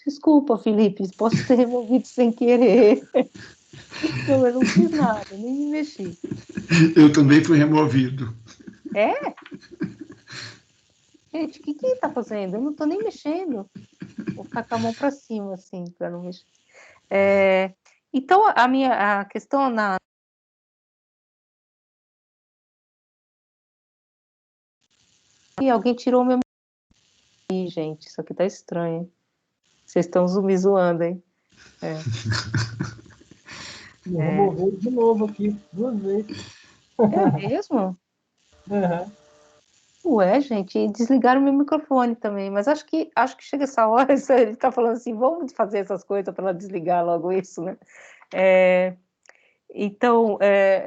Desculpa, Felipe, posso ter removido sem querer. Não, eu não fiz nada, nem me mexi. Eu também fui removido. É? Gente, o que ele tá fazendo? Eu não tô nem mexendo. Vou ficar com a mão para cima, assim, para não mexer. Então, a questão Ih, alguém tirou o meu... Ih, gente, isso aqui tá estranho. Vocês estão me zoando, hein? Me removeu de novo aqui, 2 vezes. É mesmo? Uhum. Ué, gente, e desligaram meu microfone também, mas acho que chega essa hora, ele tá falando assim, vamos fazer essas coisas para ela desligar logo isso, né? Então,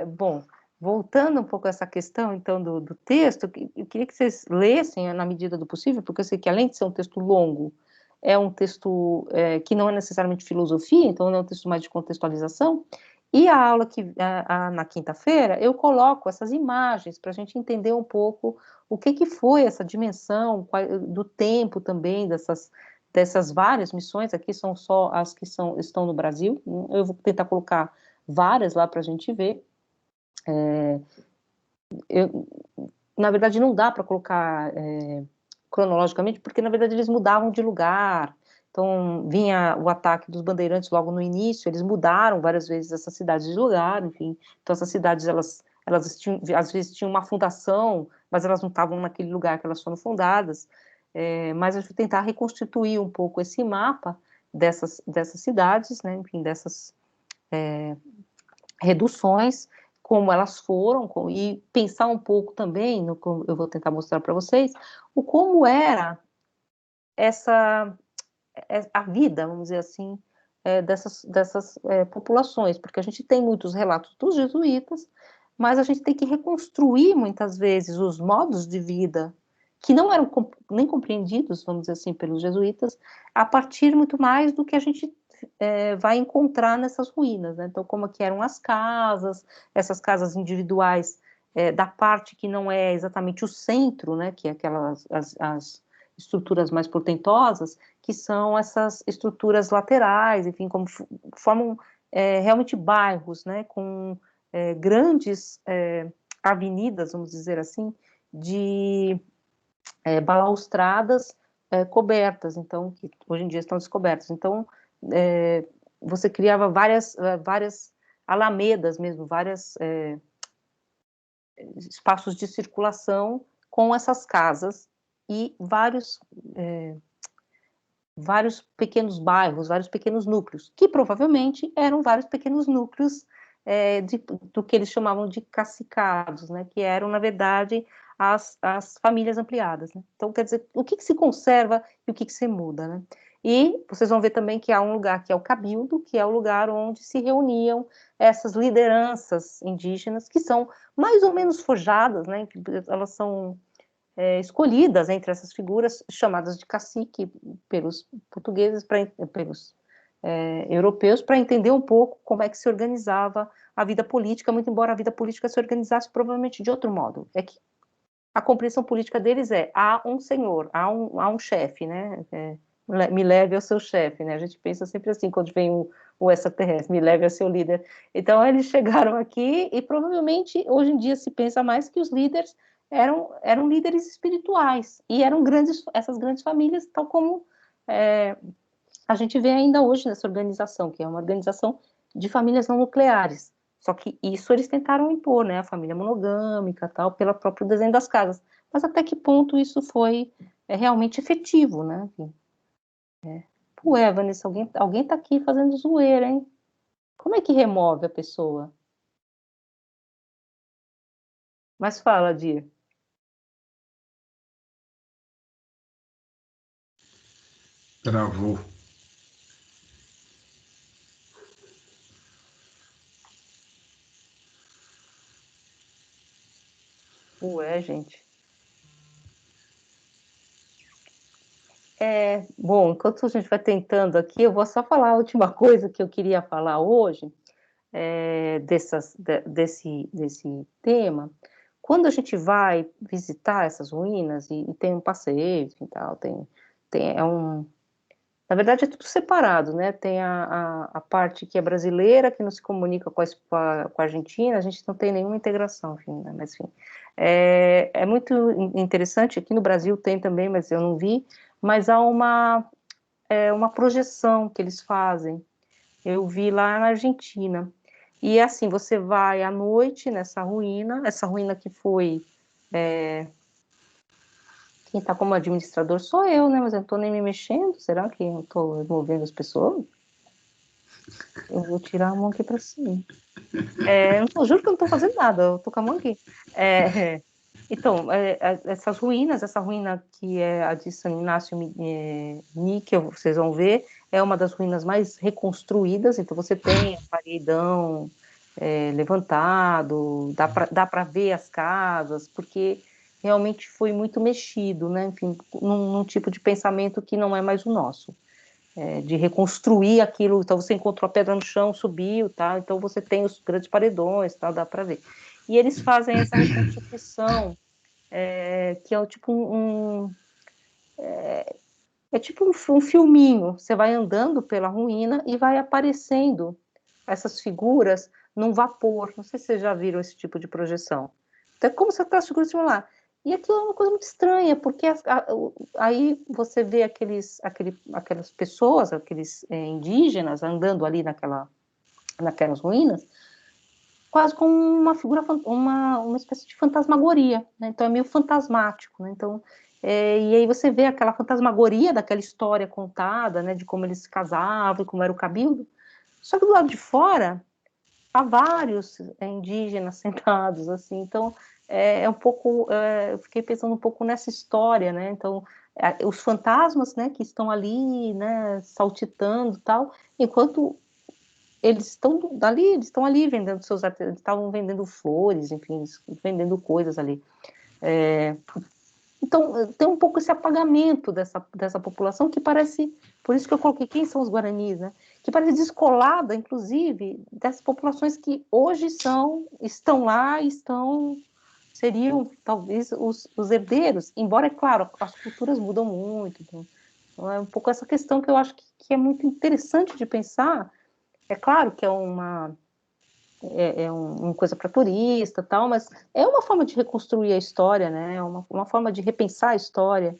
bom, voltando um pouco a essa questão, então, do texto, eu queria que vocês lessem na medida do possível, porque eu sei que, além de ser um texto longo, é um texto que não é necessariamente filosofia, então é um texto mais de contextualização, E a aula na quinta-feira, eu coloco essas imagens para a gente entender um pouco o que foi essa dimensão do tempo também dessas várias missões. Aqui são só as que estão no Brasil. Eu vou tentar colocar várias lá para a gente ver. Na verdade, não dá para colocar cronologicamente, porque, na verdade, eles mudavam de lugar. Então, vinha o ataque dos bandeirantes logo no início, eles mudaram várias vezes essas cidades de lugar, enfim. Então, essas cidades, elas tinham, às vezes tinham uma fundação, mas elas não estavam naquele lugar que elas foram fundadas. Mas a gente tentar reconstituir um pouco esse mapa dessas cidades, né, enfim, dessas reduções, como elas foram, e pensar um pouco também, eu vou tentar mostrar para vocês, como era a vida, vamos dizer assim, dessas populações, porque a gente tem muitos relatos dos jesuítas, mas a gente tem que reconstruir muitas vezes os modos de vida que não eram nem compreendidos, vamos dizer assim, pelos jesuítas, a partir muito mais do que a gente vai encontrar nessas ruínas, né? Então, como que eram as casas, essas casas individuais, da parte que não é exatamente o centro, né? Que é aquelas as estruturas mais portentosas, que são essas estruturas laterais, enfim, como formam realmente bairros, né? Com grandes avenidas, vamos dizer assim, de balaustradas cobertas, então, que hoje em dia estão descobertas. Então, você criava várias alamedas mesmo, vários espaços de circulação com essas casas e vários pequenos bairros, vários pequenos núcleos, que provavelmente eram vários pequenos núcleos do que eles chamavam de cacicados, né, que eram, na verdade, as famílias ampliadas. Né? Então, quer dizer, o que se conserva e o que se muda, né? E vocês vão ver também que há um lugar que é o Cabildo, que é o lugar onde se reuniam essas lideranças indígenas, que são mais ou menos forjadas, né? Elas são escolhidas entre essas figuras chamadas de cacique pelos portugueses, pelos europeus, para entender um pouco como é que se organizava a vida política, muito embora a vida política se organizasse provavelmente de outro modo. É que a compreensão política deles há um senhor, há um chefe, né? Me leve ao seu chefe, né? A gente pensa sempre assim, quando vem o extraterrestre, me leve ao seu líder. Então, eles chegaram aqui e provavelmente, hoje em dia, se pensa mais que os líderes eram líderes espirituais e eram essas grandes famílias, tal como a gente vê ainda hoje nessa organização, que é uma organização de famílias não nucleares. Só que isso eles tentaram impor, né? A família monogâmica, tal, pelo próprio desenho das casas. Mas até que ponto isso foi realmente efetivo, né? Ué, Vanessa, alguém tá aqui fazendo zoeira, hein? Como é que remove a pessoa? Mas fala, Dir. Travou. Ué, gente. Bom, enquanto a gente vai tentando aqui, eu vou só falar a última coisa que eu queria falar hoje, desse tema. Quando a gente vai visitar essas ruínas e tem um passeio e tal, na verdade é tudo separado, né? Tem a parte que é brasileira, que não se comunica com a Argentina, a gente não tem nenhuma integração, enfim, né? Mas enfim. É muito interessante, aqui no Brasil tem também, mas eu não vi, mas há uma projeção que eles fazem, eu vi lá na Argentina, e assim, você vai à noite nessa ruína, essa ruína que foi quem está como administrador sou eu, né? Mas eu não estou nem me mexendo. Será que eu estou movendo as pessoas? Eu vou tirar a mão aqui para cima. Juro que eu não estou fazendo nada, eu estou com a mão aqui. Então, essas ruínas, essa ruína que é a de San Inácio Níquel, vocês vão ver, é uma das ruínas mais reconstruídas. Então, você tem a paredão levantado, dá para ver as casas, porque realmente foi muito mexido, né? Enfim, num tipo de pensamento que não é mais o nosso. de reconstruir aquilo. Então você encontrou a pedra no chão, subiu, tá? Então você tem os grandes paredões, tá? Dá para ver. E eles fazem essa reconstituição, que é tipo é tipo um filminho. Você vai andando pela ruína e vai aparecendo essas figuras num vapor. Não sei se vocês já viram esse tipo de projeção. Então é como se aquelas figuras estiverem lá. E aquilo é uma coisa muito estranha, porque aí você vê aquelas pessoas, aqueles indígenas andando ali naquelas ruínas, quase como uma figura, uma espécie de fantasmagoria, né? Então é meio fantasmático, né? Então, e aí você vê aquela fantasmagoria daquela história contada, né? De como eles se casavam, como era o cabildo. Só que do lado de fora há vários indígenas sentados, assim. Então um pouco, eu fiquei pensando um pouco nessa história, né? Então os fantasmas, né? Que estão ali, né? Saltitando, tal, enquanto eles estão ali vendendo seus artigos, estavam vendendo flores, enfim, vendendo coisas ali. Então, tem um pouco esse apagamento dessa população que parece, por isso que eu coloquei quem são os guaranis, né? Que parece descolada, inclusive, dessas populações que hoje estão lá, seriam talvez os herdeiros, embora, é claro, as culturas mudam muito. Então é um pouco essa questão que eu acho que é muito interessante de pensar. É claro que é uma coisa para turista, tal, mas é uma forma de reconstruir a história, né? É uma forma de repensar a história.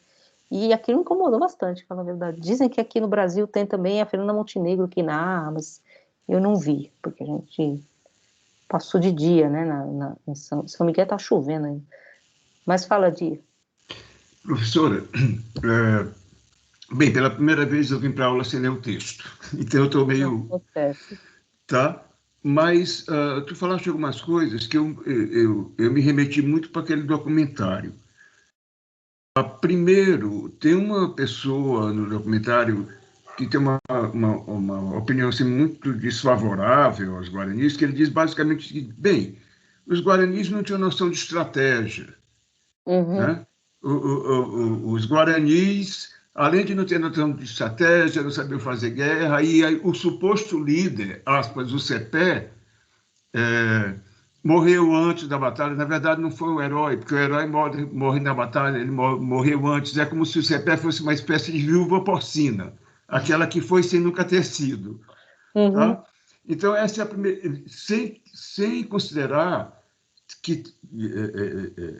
E aquilo incomodou bastante, para falar a verdade. Dizem que aqui no Brasil tem também a Fernanda Montenegro que narra, mas eu não vi, porque a gente passou de dia, né? Em São Miguel tá chovendo ainda. Mas fala, Dia. Professora, bem, pela primeira vez eu vim para a aula sem ler o texto, então eu estou meio... Acontece. Tá? Mas tu falaste algumas coisas que eu me remeti muito para aquele documentário. Primeiro, tem uma pessoa no documentário que tem uma opinião assim, muito desfavorável aos guaranis, que ele diz basicamente o seguinte: bem, os guaranis não tinham noção de estratégia, Uhum. né? Os guaranis, além de não ter noção de estratégia, não sabiam fazer guerra, aí o suposto líder, aspas, o Cepé, morreu antes da batalha. Na verdade, não foi um herói, porque o herói morre na batalha, ele morreu antes. É como se o Cepé fosse uma espécie de viúva porcina, aquela que foi sem nunca ter sido. Uhum. Tá? Então, essa é a primeira. Sem considerar que.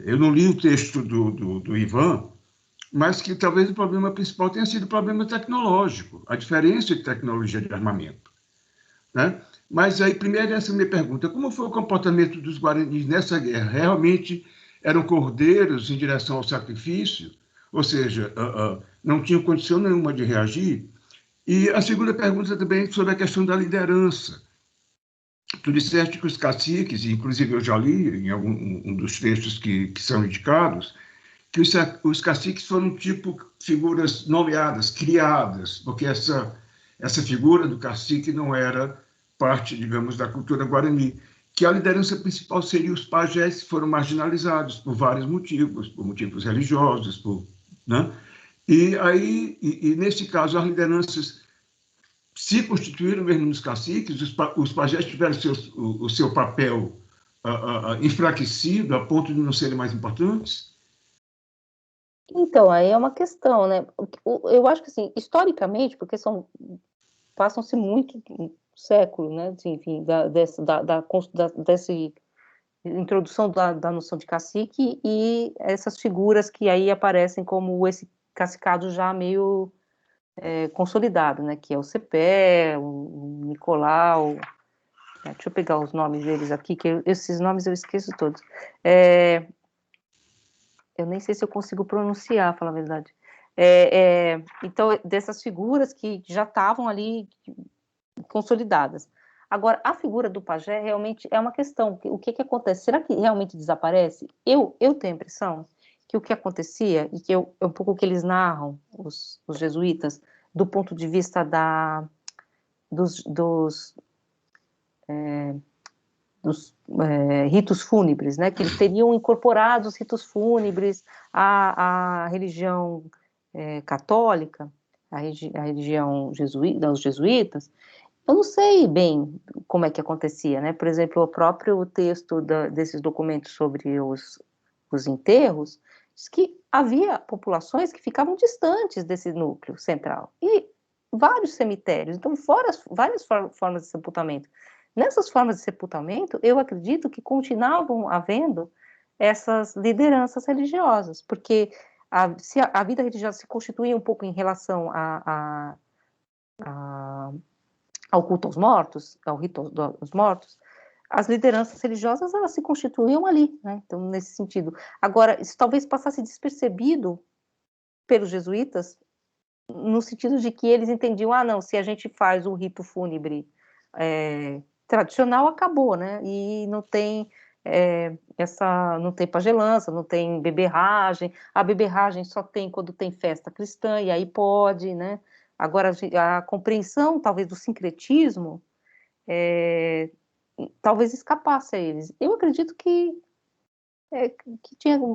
Eu não li o texto do Ivan, mas que talvez o problema principal tenha sido o problema tecnológico, a diferença de tecnologia de armamento. Né? Mas aí, primeiro, essa é a minha pergunta: como foi o comportamento dos guaranis nessa guerra? Realmente eram cordeiros em direção ao sacrifício? Ou seja, não tinham condição nenhuma de reagir? E a segunda pergunta também é sobre a questão da liderança. Tu disseste que os caciques, inclusive eu já li em um dos textos que são indicados, que os caciques foram tipo figuras nomeadas, criadas, porque essa figura do cacique não era parte, digamos, da cultura guarani, que a liderança principal seria os pajés, que foram marginalizados por vários motivos, por motivos religiosos, né? E aí, nesse caso, as lideranças se constituíram mesmo nos caciques, os pajés tiveram o seu papel enfraquecido a ponto de não serem mais importantes? Então, aí é uma questão, né? Eu acho que, assim, historicamente, porque passam-se muito séculos, né? Assim, enfim, dessa introdução da noção de cacique e essas figuras que aí aparecem como esse cacicado já meio consolidado, né? Que é o Cepé, o Nicolau. Deixa eu pegar os nomes deles aqui, que esses nomes eu esqueço todos. Eu nem sei se eu consigo pronunciar, falar a verdade. Então, dessas figuras que já estavam ali consolidadas. Agora, a figura do pajé realmente é uma questão. O que acontece? Será que realmente desaparece? Eu tenho a impressão que o que acontecia, e que um pouco o que eles narram, os jesuítas, do ponto de vista dos ritos fúnebres, né? Que eles teriam incorporado os ritos fúnebres à religião católica. a religião jesuíta, os jesuítas, eu não sei bem como é que acontecia, né? Por exemplo, o próprio texto desses documentos sobre os enterros diz que havia populações que ficavam distantes desse núcleo central e vários cemitérios, então várias formas de sepultamento. Nessas formas de sepultamento, eu acredito que continuavam havendo essas lideranças religiosas, porque se a vida religiosa se constituía um pouco em relação ao culto aos mortos, ao rito dos mortos, as lideranças religiosas elas se constituíam ali, né? Então, nesse sentido. Agora, isso talvez passasse despercebido pelos jesuítas, no sentido de que eles entendiam, não, se a gente faz o rito fúnebre tradicional, acabou, né? E não tem não tem pagelança, não tem beberragem, a beberragem só tem quando tem festa cristã, e aí pode, né? Agora, a compreensão, talvez, do sincretismo, talvez escapasse a eles. Eu acredito que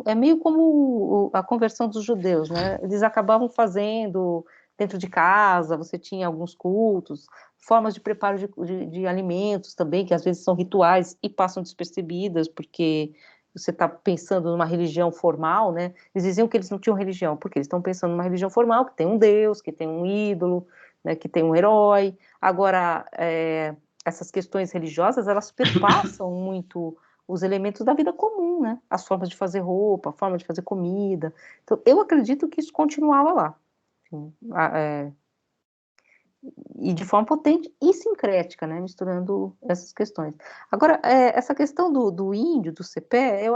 é meio como a conversão dos judeus, né? Eles acabavam fazendo dentro de casa, você tinha alguns cultos, formas de preparo de alimentos também, que às vezes são rituais e passam despercebidas, porque você está pensando numa religião formal, né? Eles diziam que eles não tinham religião, porque eles estão pensando numa religião formal, que tem um Deus, que tem um ídolo, né, que tem um herói. Agora, essas questões religiosas, elas perpassam muito os elementos da vida comum, né? As formas de fazer roupa, a forma de fazer comida. Então, eu acredito que isso continuava lá. Assim, e de forma potente e sincrética, né? Misturando essas questões. Agora, essa questão do índio, do cepé,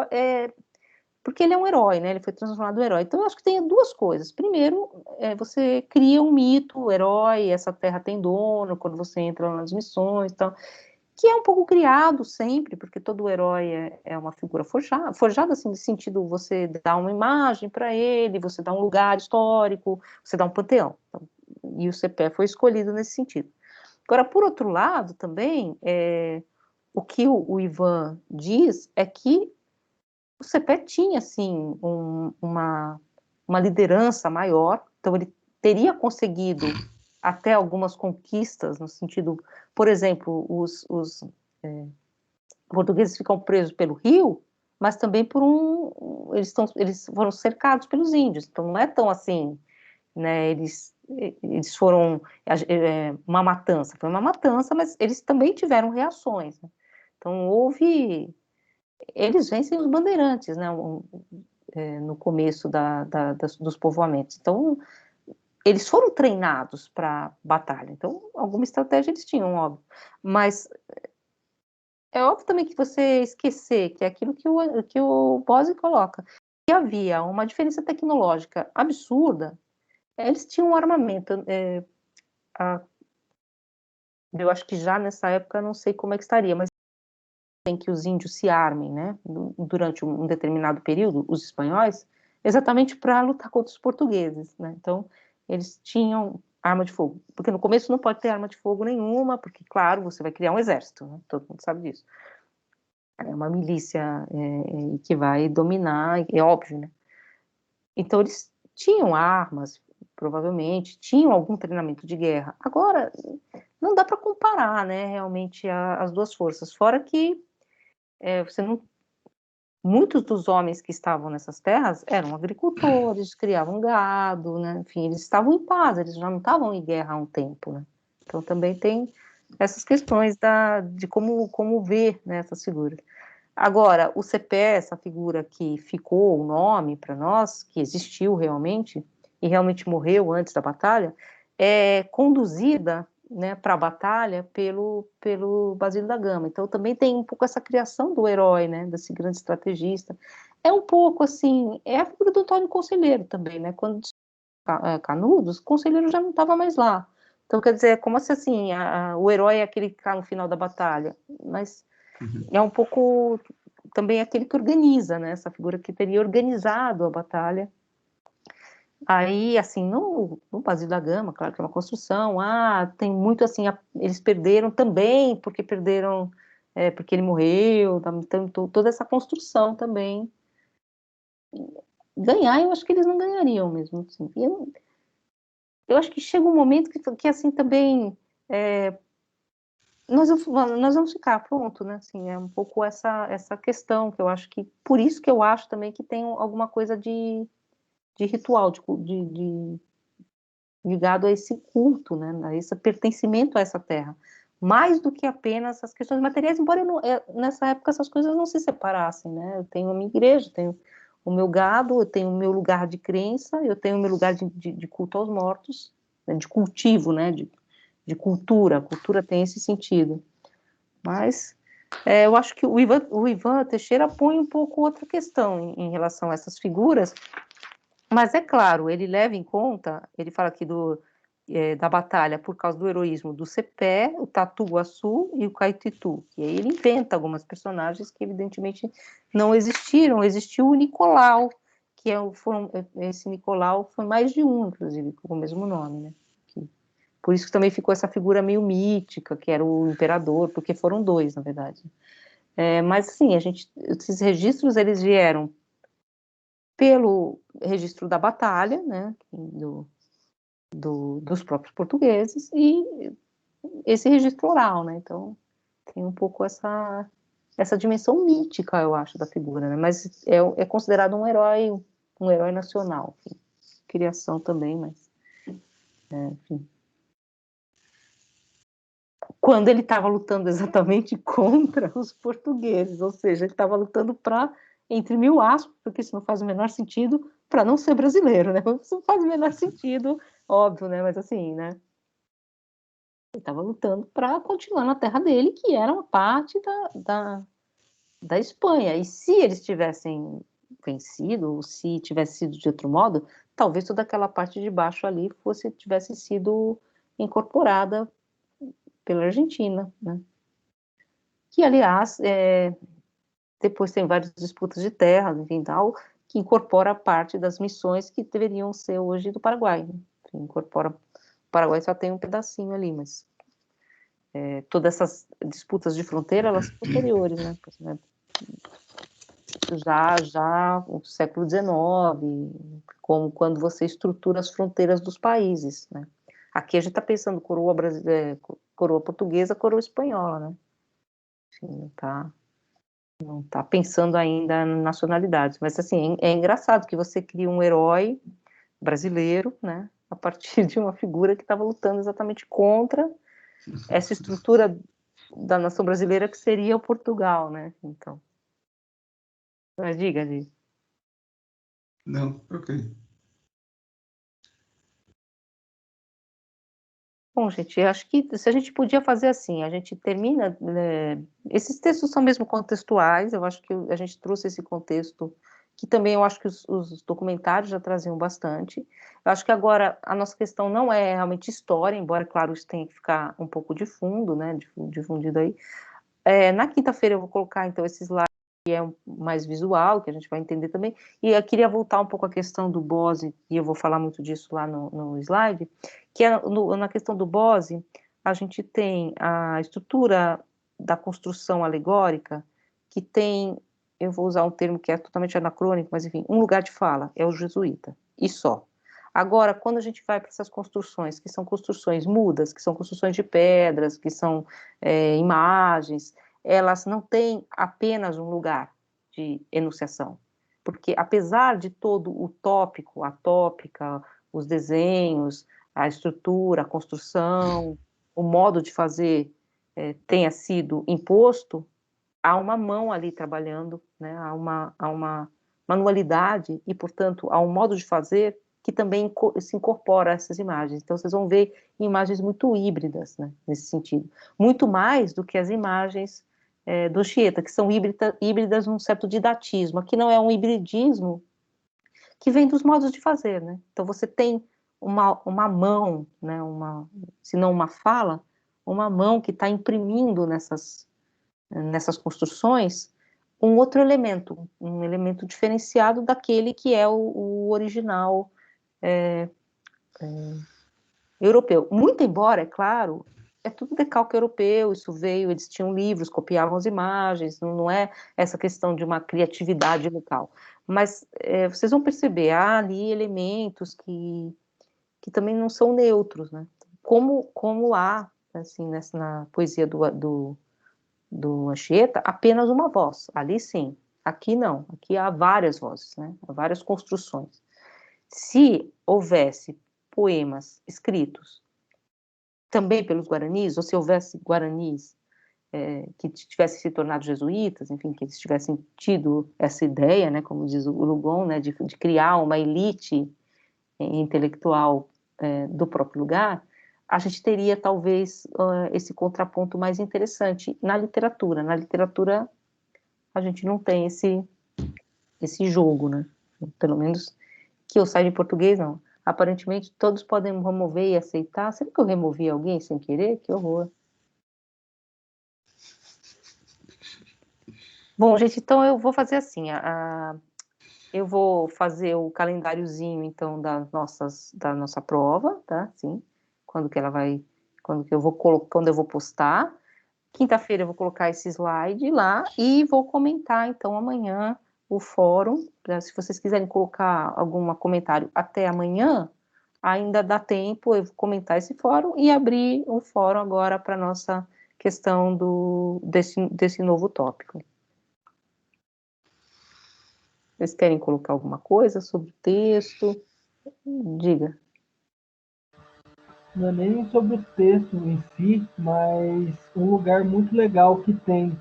porque ele é um herói, né? Ele foi transformado em herói. Então, eu acho que tem duas coisas. Primeiro, você cria um mito, o herói, essa terra tem dono, quando você entra nas missões e tal, que é um pouco criado sempre, porque todo herói é uma figura forjada assim, no sentido você dá uma imagem para ele, você dá um lugar histórico, você dá um panteão. Então, e o cepé foi escolhido nesse sentido. Agora, por outro lado, também, o que o Ivan diz é que o cepé tinha, assim, uma liderança maior, então ele teria conseguido até algumas conquistas, no sentido, por exemplo, os portugueses ficam presos pelo rio, mas também eles foram cercados pelos índios, então não é tão assim, né, eles foram, uma matança, foi uma matança, mas eles também tiveram reações, né? Então eles vencem os bandeirantes, né, no começo dos povoamentos, então eles foram treinados para batalha, então alguma estratégia eles tinham, óbvio, mas é óbvio também que você esquecer que é aquilo que o Bose coloca, que havia uma diferença tecnológica absurda, eles tinham um armamento, eu acho que já nessa época, não sei como é que estaria, mas tem que os índios se armem, né, durante um determinado período, os espanhóis, exatamente para lutar contra os portugueses, né, então eles tinham arma de fogo, porque no começo não pode ter arma de fogo nenhuma, porque, claro, você vai criar um exército, né, todo mundo sabe disso. É uma milícia que vai dominar, é óbvio, né? Então eles tinham armas, provavelmente, tinham algum treinamento de guerra. Agora, não dá para comparar, né, realmente as duas forças. Fora que muitos dos homens que estavam nessas terras eram agricultores, criavam gado, né? Enfim, eles estavam em paz, eles já não estavam em guerra há um tempo, né? Então também tem essas questões de como ver, né, essas figuras. Agora, o cepé, essa figura que ficou o nome para nós, que existiu realmente, e realmente morreu antes da batalha, é conduzida, né, para a batalha pelo Basílio da Gama. Então, também tem um pouco essa criação do herói, né, desse grande estrategista. É um pouco assim, é a figura do Antônio Conselheiro também, né, quando Canudos, o Conselheiro já não estava mais lá. Então, quer dizer, como se assim, o herói é aquele que está no final da batalha, mas é um pouco também aquele que organiza, né? Essa figura que teria organizado a batalha. Aí, assim, no Basílio da Gama, claro que é uma construção, tem muito assim, eles perderam também, porque perderam, porque ele morreu, então toda essa construção também. Ganhar, eu acho que eles não ganhariam mesmo, assim. eu acho que chega um momento que assim, também, nós vamos ficar pronto, né, assim, é um pouco essa questão, que eu acho que, por isso que eu acho também que tem alguma coisa de ritual, ligado a esse culto, né, a esse pertencimento a essa terra, mais do que apenas as questões materiais, embora nessa época essas coisas não se separassem, né, eu tenho a minha igreja, tenho o meu gado, eu tenho o meu lugar de crença, eu tenho o meu lugar de culto aos mortos, né, de cultivo, né, de cultura, a cultura tem esse sentido, mas eu acho que o Ivan Teixeira põe um pouco outra questão em relação a essas figuras, mas é claro, ele leva em conta, ele fala aqui da batalha por causa do heroísmo do Cepé, o Tatu-Guaçu e o Caititu, e aí ele inventa algumas personagens que evidentemente não existiram, existiu o Nicolau, que esse Nicolau foi mais de um, inclusive, com o mesmo nome, né? Por isso que também ficou essa figura meio mítica, que era o imperador, porque foram dois, na verdade. Mas, assim, esses registros, eles vieram pelo registro da batalha, né, dos próprios portugueses, e esse registro oral, né, então tem um pouco essa dimensão mítica, eu acho, da figura, né, mas é considerado um herói nacional, enfim, criação também, mas, enfim. Quando ele estava lutando exatamente contra os portugueses, ou seja, ele estava lutando para, entre mil aspas, porque isso não faz o menor sentido, para não ser brasileiro, né? Isso não faz o menor sentido, óbvio, né? Mas assim, né? Ele estava lutando para continuar na terra dele, que era uma parte da Espanha. E se eles tivessem vencido, ou se tivesse sido de outro modo, talvez toda aquela parte de baixo ali tivesse sido incorporada pela Argentina, né? Que, aliás, depois tem várias disputas de terra, enfim, tal, que incorpora parte das missões que deveriam ser hoje do Paraguai, né? Enfim, incorpora, o Paraguai só tem um pedacinho ali, mas todas essas disputas de fronteira, elas são posteriores, né? Já o século XIX, como quando você estrutura as fronteiras dos países, né? Aqui a gente está pensando coroa portuguesa, coroa espanhola, né? Enfim, não tá pensando ainda em nacionalidades, mas assim, é engraçado que você cria um herói brasileiro, né, a partir de uma figura que estava lutando exatamente contra essa estrutura da nação brasileira que seria o Portugal, né, então. Mas diga. Não, ok. Bom, gente, eu acho que se a gente podia fazer assim, a gente termina, esses textos são mesmo contextuais, eu acho que a gente trouxe esse contexto, que também eu acho que os documentários já traziam bastante. Eu acho que agora a nossa questão não é realmente história, embora, claro, isso tenha que ficar um pouco de fundo, né, difundido aí. Na quinta-feira eu vou colocar, então, esses slides que é mais visual, que a gente vai entender também, e eu queria voltar um pouco à questão do Bose, e eu vou falar muito disso lá no slide, que na questão do Bose, a gente tem a estrutura da construção alegórica, que tem, eu vou usar um termo que é totalmente anacrônico, mas enfim, um lugar de fala, é o jesuíta, e só. Agora, quando a gente vai para essas construções, que são construções mudas, que são construções de pedras, que são imagens, elas não têm apenas um lugar de enunciação, porque apesar de todo o tópico, a tópica, os desenhos, a estrutura, a construção, o modo de fazer tenha sido imposto, há uma mão ali trabalhando, né? Há uma manualidade e, portanto, há um modo de fazer que também se incorpora a essas imagens. Então, vocês vão ver imagens muito híbridas, né, nesse sentido. Muito mais do que as imagens do Anchieta, que são híbridas num certo didatismo. Aqui não é um hibridismo que vem dos modos de fazer, né? Então, você tem uma mão, né, se não uma fala, uma mão que está imprimindo nessas construções um outro elemento, um elemento diferenciado daquele que é o original europeu. Muito embora, é claro, é tudo decalque europeu, isso veio, eles tinham livros, copiavam as imagens, não é essa questão de uma criatividade local. Mas vocês vão perceber, há ali elementos que também não são neutros, né? Como há, assim, na poesia do Anchieta, apenas uma voz, ali sim, aqui não, aqui há várias vozes, né? Há várias construções. Se houvesse poemas escritos também pelos guaranis, ou se houvesse guaranis que tivessem se tornado jesuítas, enfim, que eles tivessem tido essa ideia, né, como diz o Lugon, né, de criar uma elite intelectual do próprio lugar, a gente teria talvez esse contraponto mais interessante na literatura. Na literatura a gente não tem esse jogo, né? Pelo menos que eu saiba em português, não. Aparentemente todos podem remover e aceitar. Será que eu removi alguém sem querer? Que horror. Bom, gente, então eu vou fazer assim, eu vou fazer o calendáriozinho, então, da nossa prova, tá? Sim, quando eu vou postar. Quinta-feira eu vou colocar esse slide lá e vou comentar, então, amanhã o fórum. Se vocês quiserem colocar algum comentário até amanhã, ainda dá tempo eu comentar esse fórum e abrir o fórum agora para nossa questão desse novo tópico. Vocês querem colocar alguma coisa sobre o texto? Diga. Não é nem sobre o texto em si, mas um lugar muito legal que tem,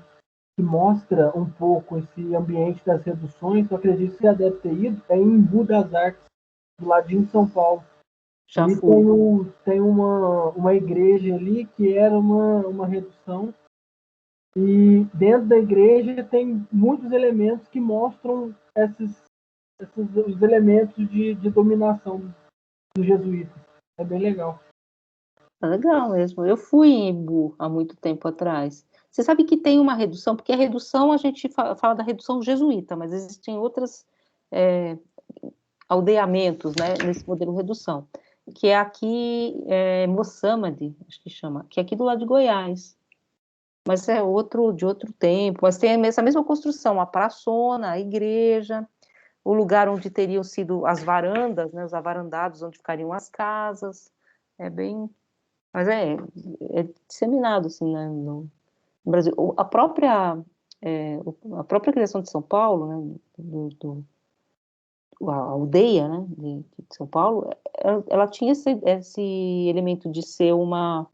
que mostra um pouco esse ambiente das reduções, eu acredito que já deve ter ido, é em Embu das Artes, do ladinho de São Paulo. Já Ali fui. tem uma igreja ali que era uma redução, e dentro da igreja tem muitos elementos que mostram os elementos de dominação dos jesuítas. É bem legal. É legal mesmo. Eu fui em Embu há muito tempo atrás. Você sabe que tem uma redução, porque a redução, a gente fala da redução jesuíta, mas existem outras aldeamentos, né, nesse modelo redução, que é aqui, Moçamade, acho que chama, que é aqui do lado de Goiás. Mas é de outro tempo, mas tem essa mesma construção, a praçona, a igreja, o lugar onde teriam sido as varandas, né, os avarandados, onde ficariam as casas. É bem... Mas é disseminado, assim, né, no Brasil. A própria criação de São Paulo, né, a aldeia, né, de São Paulo, ela tinha esse elemento de ser uma...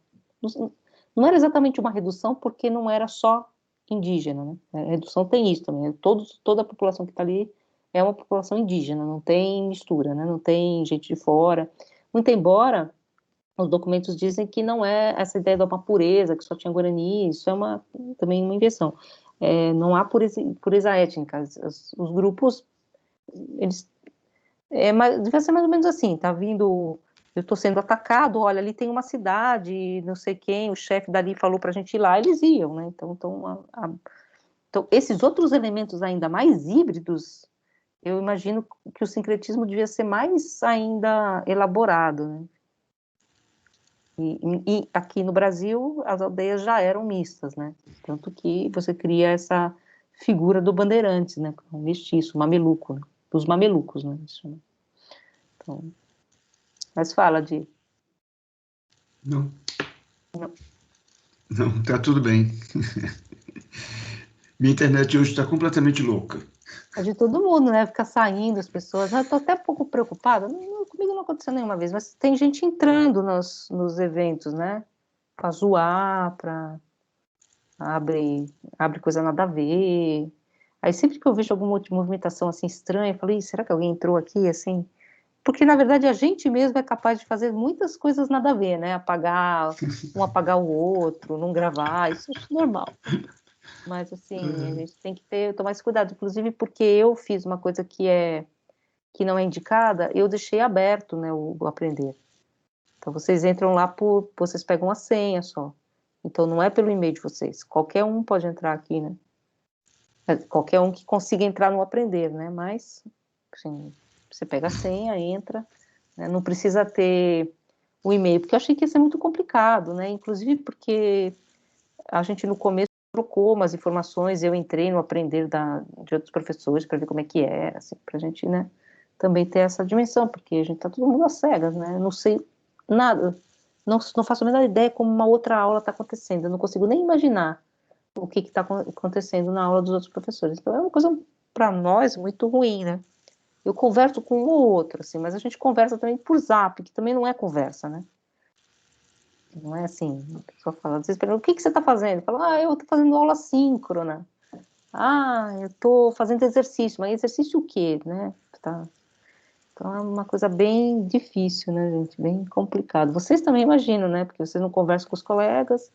Não era exatamente uma redução, porque não era só indígena, né? A redução tem isso também. Toda a população que está ali é uma população indígena, não tem mistura, né? Não tem gente de fora. Muito embora os documentos dizem que não é essa ideia de uma pureza, que só tinha Guarani, isso é também uma invenção. Não há pureza étnica. Os grupos, eles... devia ser mais ou menos assim, tá vindo... Eu estou sendo atacado, olha, ali tem uma cidade, não sei quem, o chefe dali falou para a gente ir lá, eles iam, né? Então, esses outros elementos ainda mais híbridos, eu imagino que o sincretismo devia ser mais ainda elaborado, né? E aqui no Brasil, as aldeias já eram mistas, né? Tanto que você cria essa figura do bandeirante, né? Um mestiço, mameluco, né? Dos mamelucos, né? Isso, então, mas fala de... Não, Não. não, tá tudo bem. Minha internet hoje está completamente louca. É de todo mundo, né? Fica saindo as pessoas. Eu tô até um pouco preocupada. Comigo não aconteceu nenhuma vez, mas tem gente entrando nos eventos, né? Pra zoar, abre coisa nada a ver. Aí sempre que eu vejo alguma movimentação assim estranha, eu falo, "Ih, será que alguém entrou aqui assim?" Porque na verdade a gente mesmo é capaz de fazer muitas coisas nada a ver, né? Apagar o outro, não gravar, isso eu acho normal. Mas assim, a gente tem que tomar esse cuidado, inclusive porque eu fiz uma coisa que não é indicada, eu deixei aberto, né, o aprender. Então vocês entram lá vocês pegam a senha só. Então não é pelo e-mail de vocês. Qualquer um pode entrar aqui, né? Qualquer um que consiga entrar no aprender, né? Mas assim, você pega a senha, entra, né? Não precisa ter o e-mail, porque eu achei que ia ser muito complicado, né? Inclusive porque a gente no começo trocou umas informações, eu entrei no aprender de outros professores para ver como é que era, assim, para a gente, né, também ter essa dimensão, porque a gente está todo mundo às cegas, né? Eu não sei nada, não faço a menor ideia como uma outra aula está acontecendo, eu não consigo nem imaginar o que está acontecendo na aula dos outros professores. Então é uma coisa, para nós, muito ruim, né? Eu converso com um ou outro, assim, mas a gente conversa também por Zap, que também não é conversa, né? Não é assim, a pessoa fala, às vezes pergunta, o que você está fazendo? Fala, eu estou fazendo aula síncrona. Eu estou fazendo exercício, mas exercício o quê, né? Então é uma coisa bem difícil, né, gente? Bem complicado. Vocês também imaginam, né? Porque vocês não conversam com os colegas,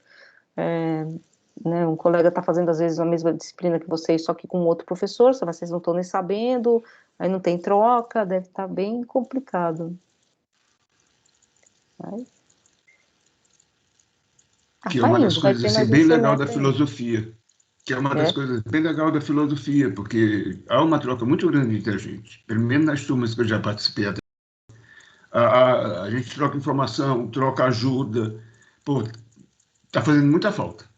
né? Um colega está fazendo, às vezes, a mesma disciplina que vocês, só que com outro professor, só vocês não estão nem sabendo, aí não tem troca, deve estar bem complicado. Mas... Que é tá uma das indo, vai coisas ter assim, mais um bem legal da semestre ainda. filosofia. Que é uma das É? coisas bem legal da filosofia, porque há uma troca muito grande entre a gente. Pelo menos nas turmas que eu já participei até. A gente troca informação, troca ajuda. Pô, tá fazendo muita falta.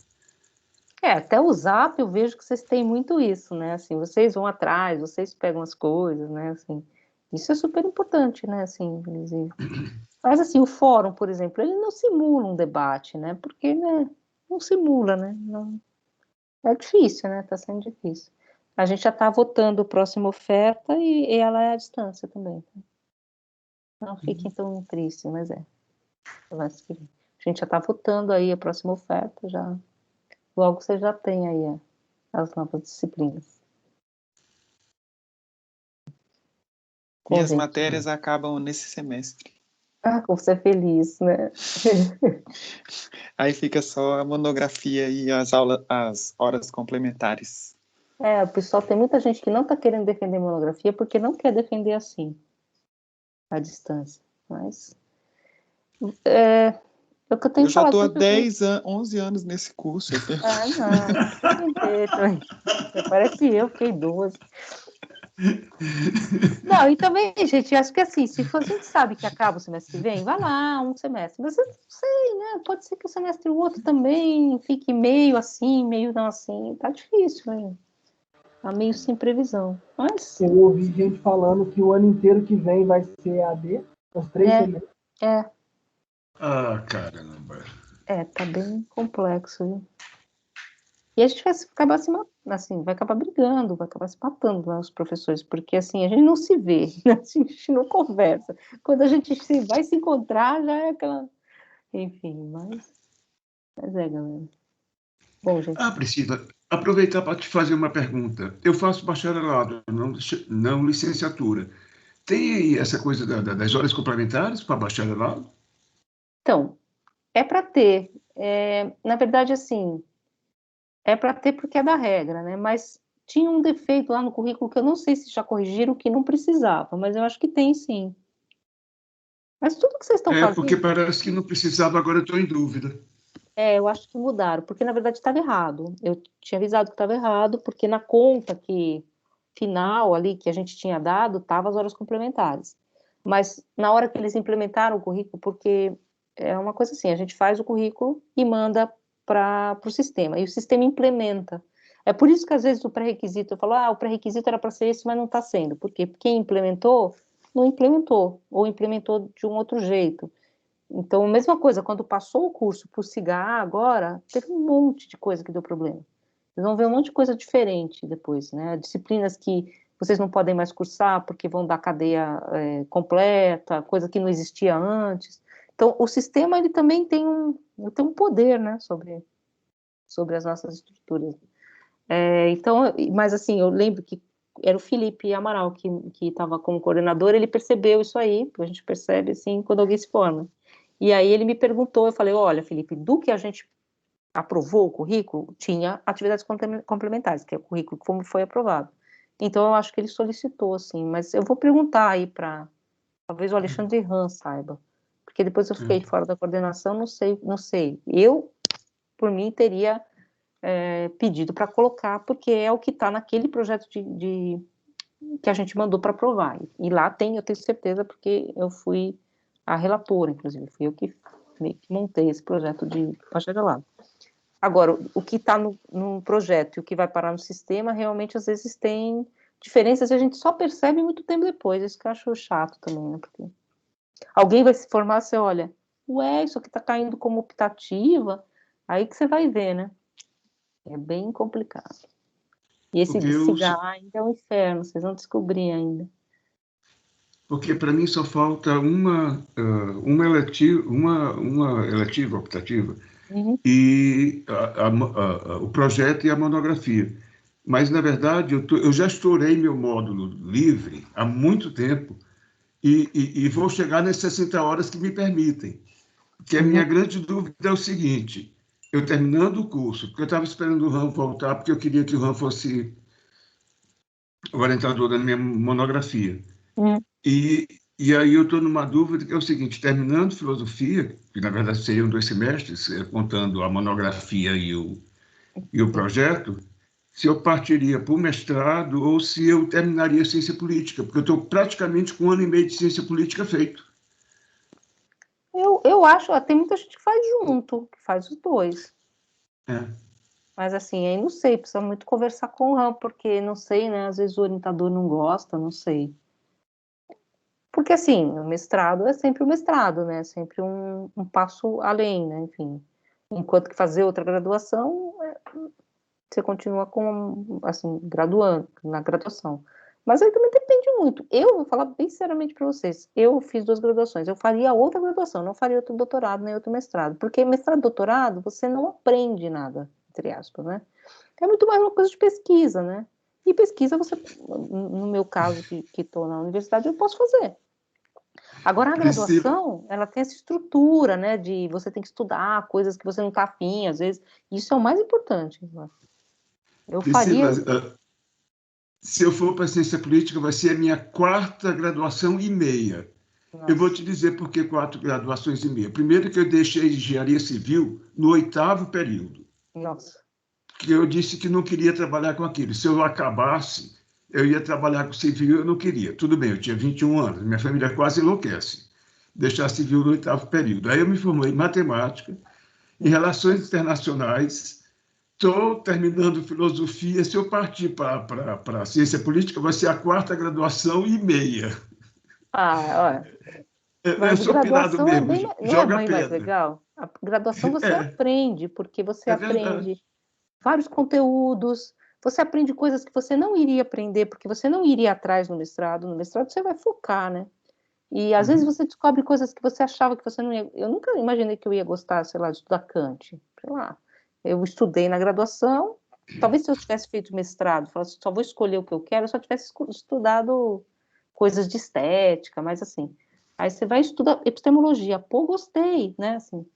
Até o Zap eu vejo que vocês têm muito isso, né? Assim, vocês vão atrás, vocês pegam as coisas, né? Assim, isso é super importante, né? Assim, inclusive. Mas assim, o fórum, por exemplo, ele não simula um debate, né? Porque, né, não simula, né? Não, é difícil, né? Tá sendo difícil. A gente já está votando a próxima oferta e ela é à distância também. Não fiquem tão tristes, mas é. A gente já está votando aí a próxima oferta, já. Logo você já tem aí as novas disciplinas. Minhas Convém. matérias acabam nesse semestre. Como você é feliz, né? Aí fica só a monografia e as horas complementares. O pessoal, tem muita gente que não está querendo defender monografia porque não quer defender assim, à distância. Mas é o que eu tenho Eu já falado estou há para as pessoas. 11 anos nesse curso. Não, também. Parece eu, fiquei 12. Não, e também, gente, acho que assim, se a gente sabe que acaba o semestre que vem, vai lá, um semestre. Mas eu não sei, né? Pode ser que o semestre o outro também fique meio assim, meio não assim. Tá difícil, né? Tá meio sem previsão. Mas Eu ouvi gente falando que o ano inteiro que vem vai ser AD, os 3 semestres. Ah, caramba. Tá bem complexo, viu? E a gente vai acabar assim, vai acabar brigando, vai acabar se matando, né, os professores, porque assim, a gente não se vê, né? A gente não conversa. Quando a gente vai se encontrar, já é aquela. Enfim, mas galera. Bom, gente. Priscila, aproveitar para te fazer uma pergunta. Eu faço bacharelado, não licenciatura. Tem aí essa coisa das horas complementares para bacharelado? Então, é para ter. Na verdade, assim, é para ter porque é da regra, né? Mas tinha um defeito lá no currículo que eu não sei se já corrigiram, que não precisava, mas eu acho que tem sim. Mas tudo que vocês estão Porque fazendo, parece que não precisava, agora eu estou em dúvida. eu acho que mudaram, porque na verdade estava errado. Eu tinha avisado que estava errado, porque na conta que final ali que a gente tinha dado, tava as horas complementares. Mas na hora que eles implementaram o currículo, porque é uma coisa assim, a gente faz o currículo e manda para o sistema, e o sistema implementa. É por isso que às vezes o pré-requisito, eu falo, o pré-requisito era para ser esse, mas não está sendo. Por quê? Porque quem implementou, não implementou, ou implementou de um outro jeito. Então, a mesma coisa, quando passou o curso para o CIGA agora, teve um monte de coisa que deu problema. Vocês vão ver um monte de coisa diferente depois, né? Disciplinas que vocês não podem mais cursar porque vão dar cadeia completa, coisa que não existia antes. Então, o sistema ele também tem um poder, né, sobre as nossas estruturas. Então, mas assim, eu lembro que era o Felipe Amaral que estava como coordenador, ele percebeu isso aí, porque a gente percebe assim quando alguém se forma. E aí ele me perguntou, eu falei, olha, Felipe, do que a gente aprovou o currículo, tinha atividades complementares, que é o currículo como foi aprovado. Então, eu acho que ele solicitou, assim, mas eu vou perguntar aí para, talvez o Alexandre Ram saiba, porque depois eu fiquei fora da coordenação, não sei. Eu, por mim, teria pedido para colocar, porque é o que está naquele projeto que a gente mandou para aprovar. E lá tem, eu tenho certeza, porque eu fui a relatora, inclusive, fui eu que meio que montei esse projeto de bacharelado. Agora, o que está no projeto e o que vai parar no sistema, realmente, às vezes, tem diferenças que a gente só percebe muito tempo depois. Isso que eu acho chato também, né? Porque alguém vai se formar, você olha, ué, isso aqui tá caindo como optativa, aí que você vai ver, né? É bem complicado. E esse Porque de cigarro ainda é um inferno, vocês vão descobrir ainda. porque para mim só falta uma eletiva optativa Uhum. e o projeto e a monografia. Mas, na verdade, eu já estourei meu módulo livre há muito tempo e vou chegar nas 60 horas que me permitem. Que a minha grande dúvida é o seguinte: eu terminando o curso, porque eu estava esperando o Ram voltar, porque eu queria que o Ram fosse o orientador da minha monografia. Uhum. E aí eu estou numa dúvida que é o seguinte: terminando filosofia, que na verdade seriam 2 semestres, contando a monografia e o projeto, se eu partiria para o mestrado ou se eu terminaria ciência política, porque eu estou praticamente com 1 ano e meio de ciência política feito. Eu acho, tem muita gente que faz junto, que faz os dois. É. Mas assim, aí não sei, precisa muito conversar com o Ram, porque não sei, né? Às vezes o orientador não gosta, não sei. Porque assim, o mestrado é sempre o mestrado, né? É sempre um passo além, né? Enfim. Enquanto que fazer outra graduação, você continua com, assim, graduando, na graduação. Mas aí também depende muito. Eu vou falar bem sinceramente para vocês. Eu fiz 2 graduações. Eu faria outra graduação, não faria outro doutorado nem outro mestrado. Porque mestrado e doutorado, você não aprende nada, entre aspas, né? É muito mais uma coisa de pesquisa, né? E pesquisa, você, no meu caso, que estou na universidade, eu posso fazer. Agora, a Priscila, graduação, ela tem essa estrutura, né? De você tem que estudar coisas que você não está afim, às vezes. Isso é o mais importante. Né? Eu Priscila, faria. se eu for para ciência política, vai ser a minha 4ª graduação e meia. Eu vou te Nossa, dizer por que 4 graduações e meia. Primeiro que eu deixei engenharia civil no 8º período, nossa. porque eu disse que não queria trabalhar com aquilo. Se eu acabasse, eu ia trabalhar com civil, eu não queria. Tudo bem, eu tinha 21 anos, minha família quase enlouquece. Deixar civil no 8º período. Aí eu me formei em matemática, em relações internacionais, estou terminando filosofia. Se eu partir para ciência política, vai ser a 4ª graduação e meia. Ah, olha. Eu Mas sou pirado graduação é mesmo, bem, não é joga bem mais pedra. legal? A graduação você É, aprende, porque você é verdade. aprende vários conteúdos, você aprende coisas que você não iria aprender, porque você não iria atrás no mestrado. No mestrado você vai focar, né? E às vezes Uhum. você descobre coisas que você achava que você não ia. Eu nunca imaginei que eu ia gostar, sei lá, de estudar Kant. Sei lá. Eu estudei na graduação. Talvez se eu tivesse feito mestrado, falasse, só vou escolher o que eu quero, eu só tivesse estudado coisas de estética, mas assim. Aí você vai estudar epistemologia. Pô, gostei, né? Assim,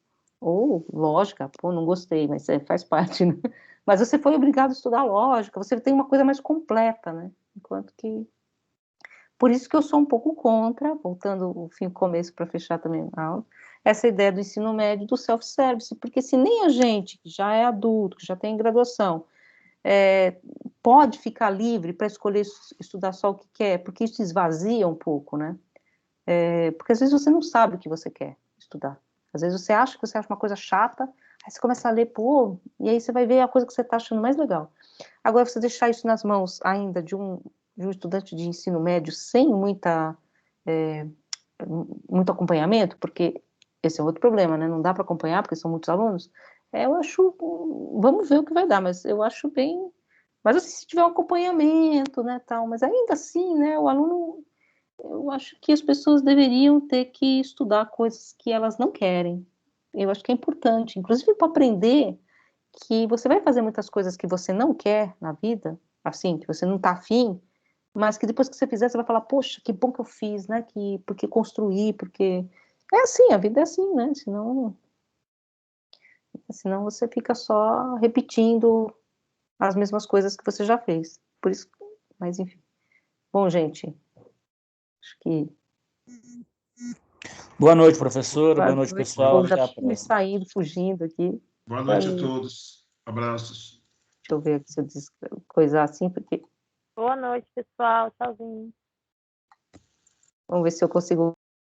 ou lógica, pô, não gostei, mas faz parte, né? Mas você foi obrigado a estudar lógica, você tem uma coisa mais completa, né? Enquanto que por isso que eu sou um pouco contra, voltando o fim e começo para fechar também a aula, essa ideia do ensino médio do self-service, porque se nem a gente, que já é adulto, que já tem graduação, pode ficar livre para escolher estudar só o que quer, porque isso esvazia um pouco, né? Porque às vezes você não sabe o que você quer estudar. Às vezes você acha que você acha uma coisa chata, aí você começa a ler, pô, e aí você vai ver a coisa que você está achando mais legal. Agora, você deixar isso nas mãos ainda de um estudante de ensino médio sem muito acompanhamento, porque esse é outro problema, né? Não dá para acompanhar, porque são muitos alunos. Eu acho, vamos ver o que vai dar, mas eu acho bem. Mas assim, se tiver um acompanhamento, né, tal, mas ainda assim, né, o aluno, eu acho que as pessoas deveriam ter que estudar coisas que elas não querem. Eu acho que é importante, inclusive para aprender que você vai fazer muitas coisas que você não quer na vida, assim, que você não está afim, mas que depois que você fizer, você vai falar, poxa, que bom que eu fiz, né? Porque construí, porque. É assim, a vida é assim, né? Senão você fica só repetindo as mesmas coisas que você já fez. Por isso, mas enfim. Bom, gente, acho que. Boa noite, professor. Boa Boa noite, noite. Boa pessoal. Pô, já Até a noite. estou me próxima. saindo, fugindo aqui. Boa Boa noite a noite. todos. Abraços. Deixa eu ver aqui se eu coisar assim, porque. Boa noite, pessoal. Tchauzinho. Vamos ver se eu consigo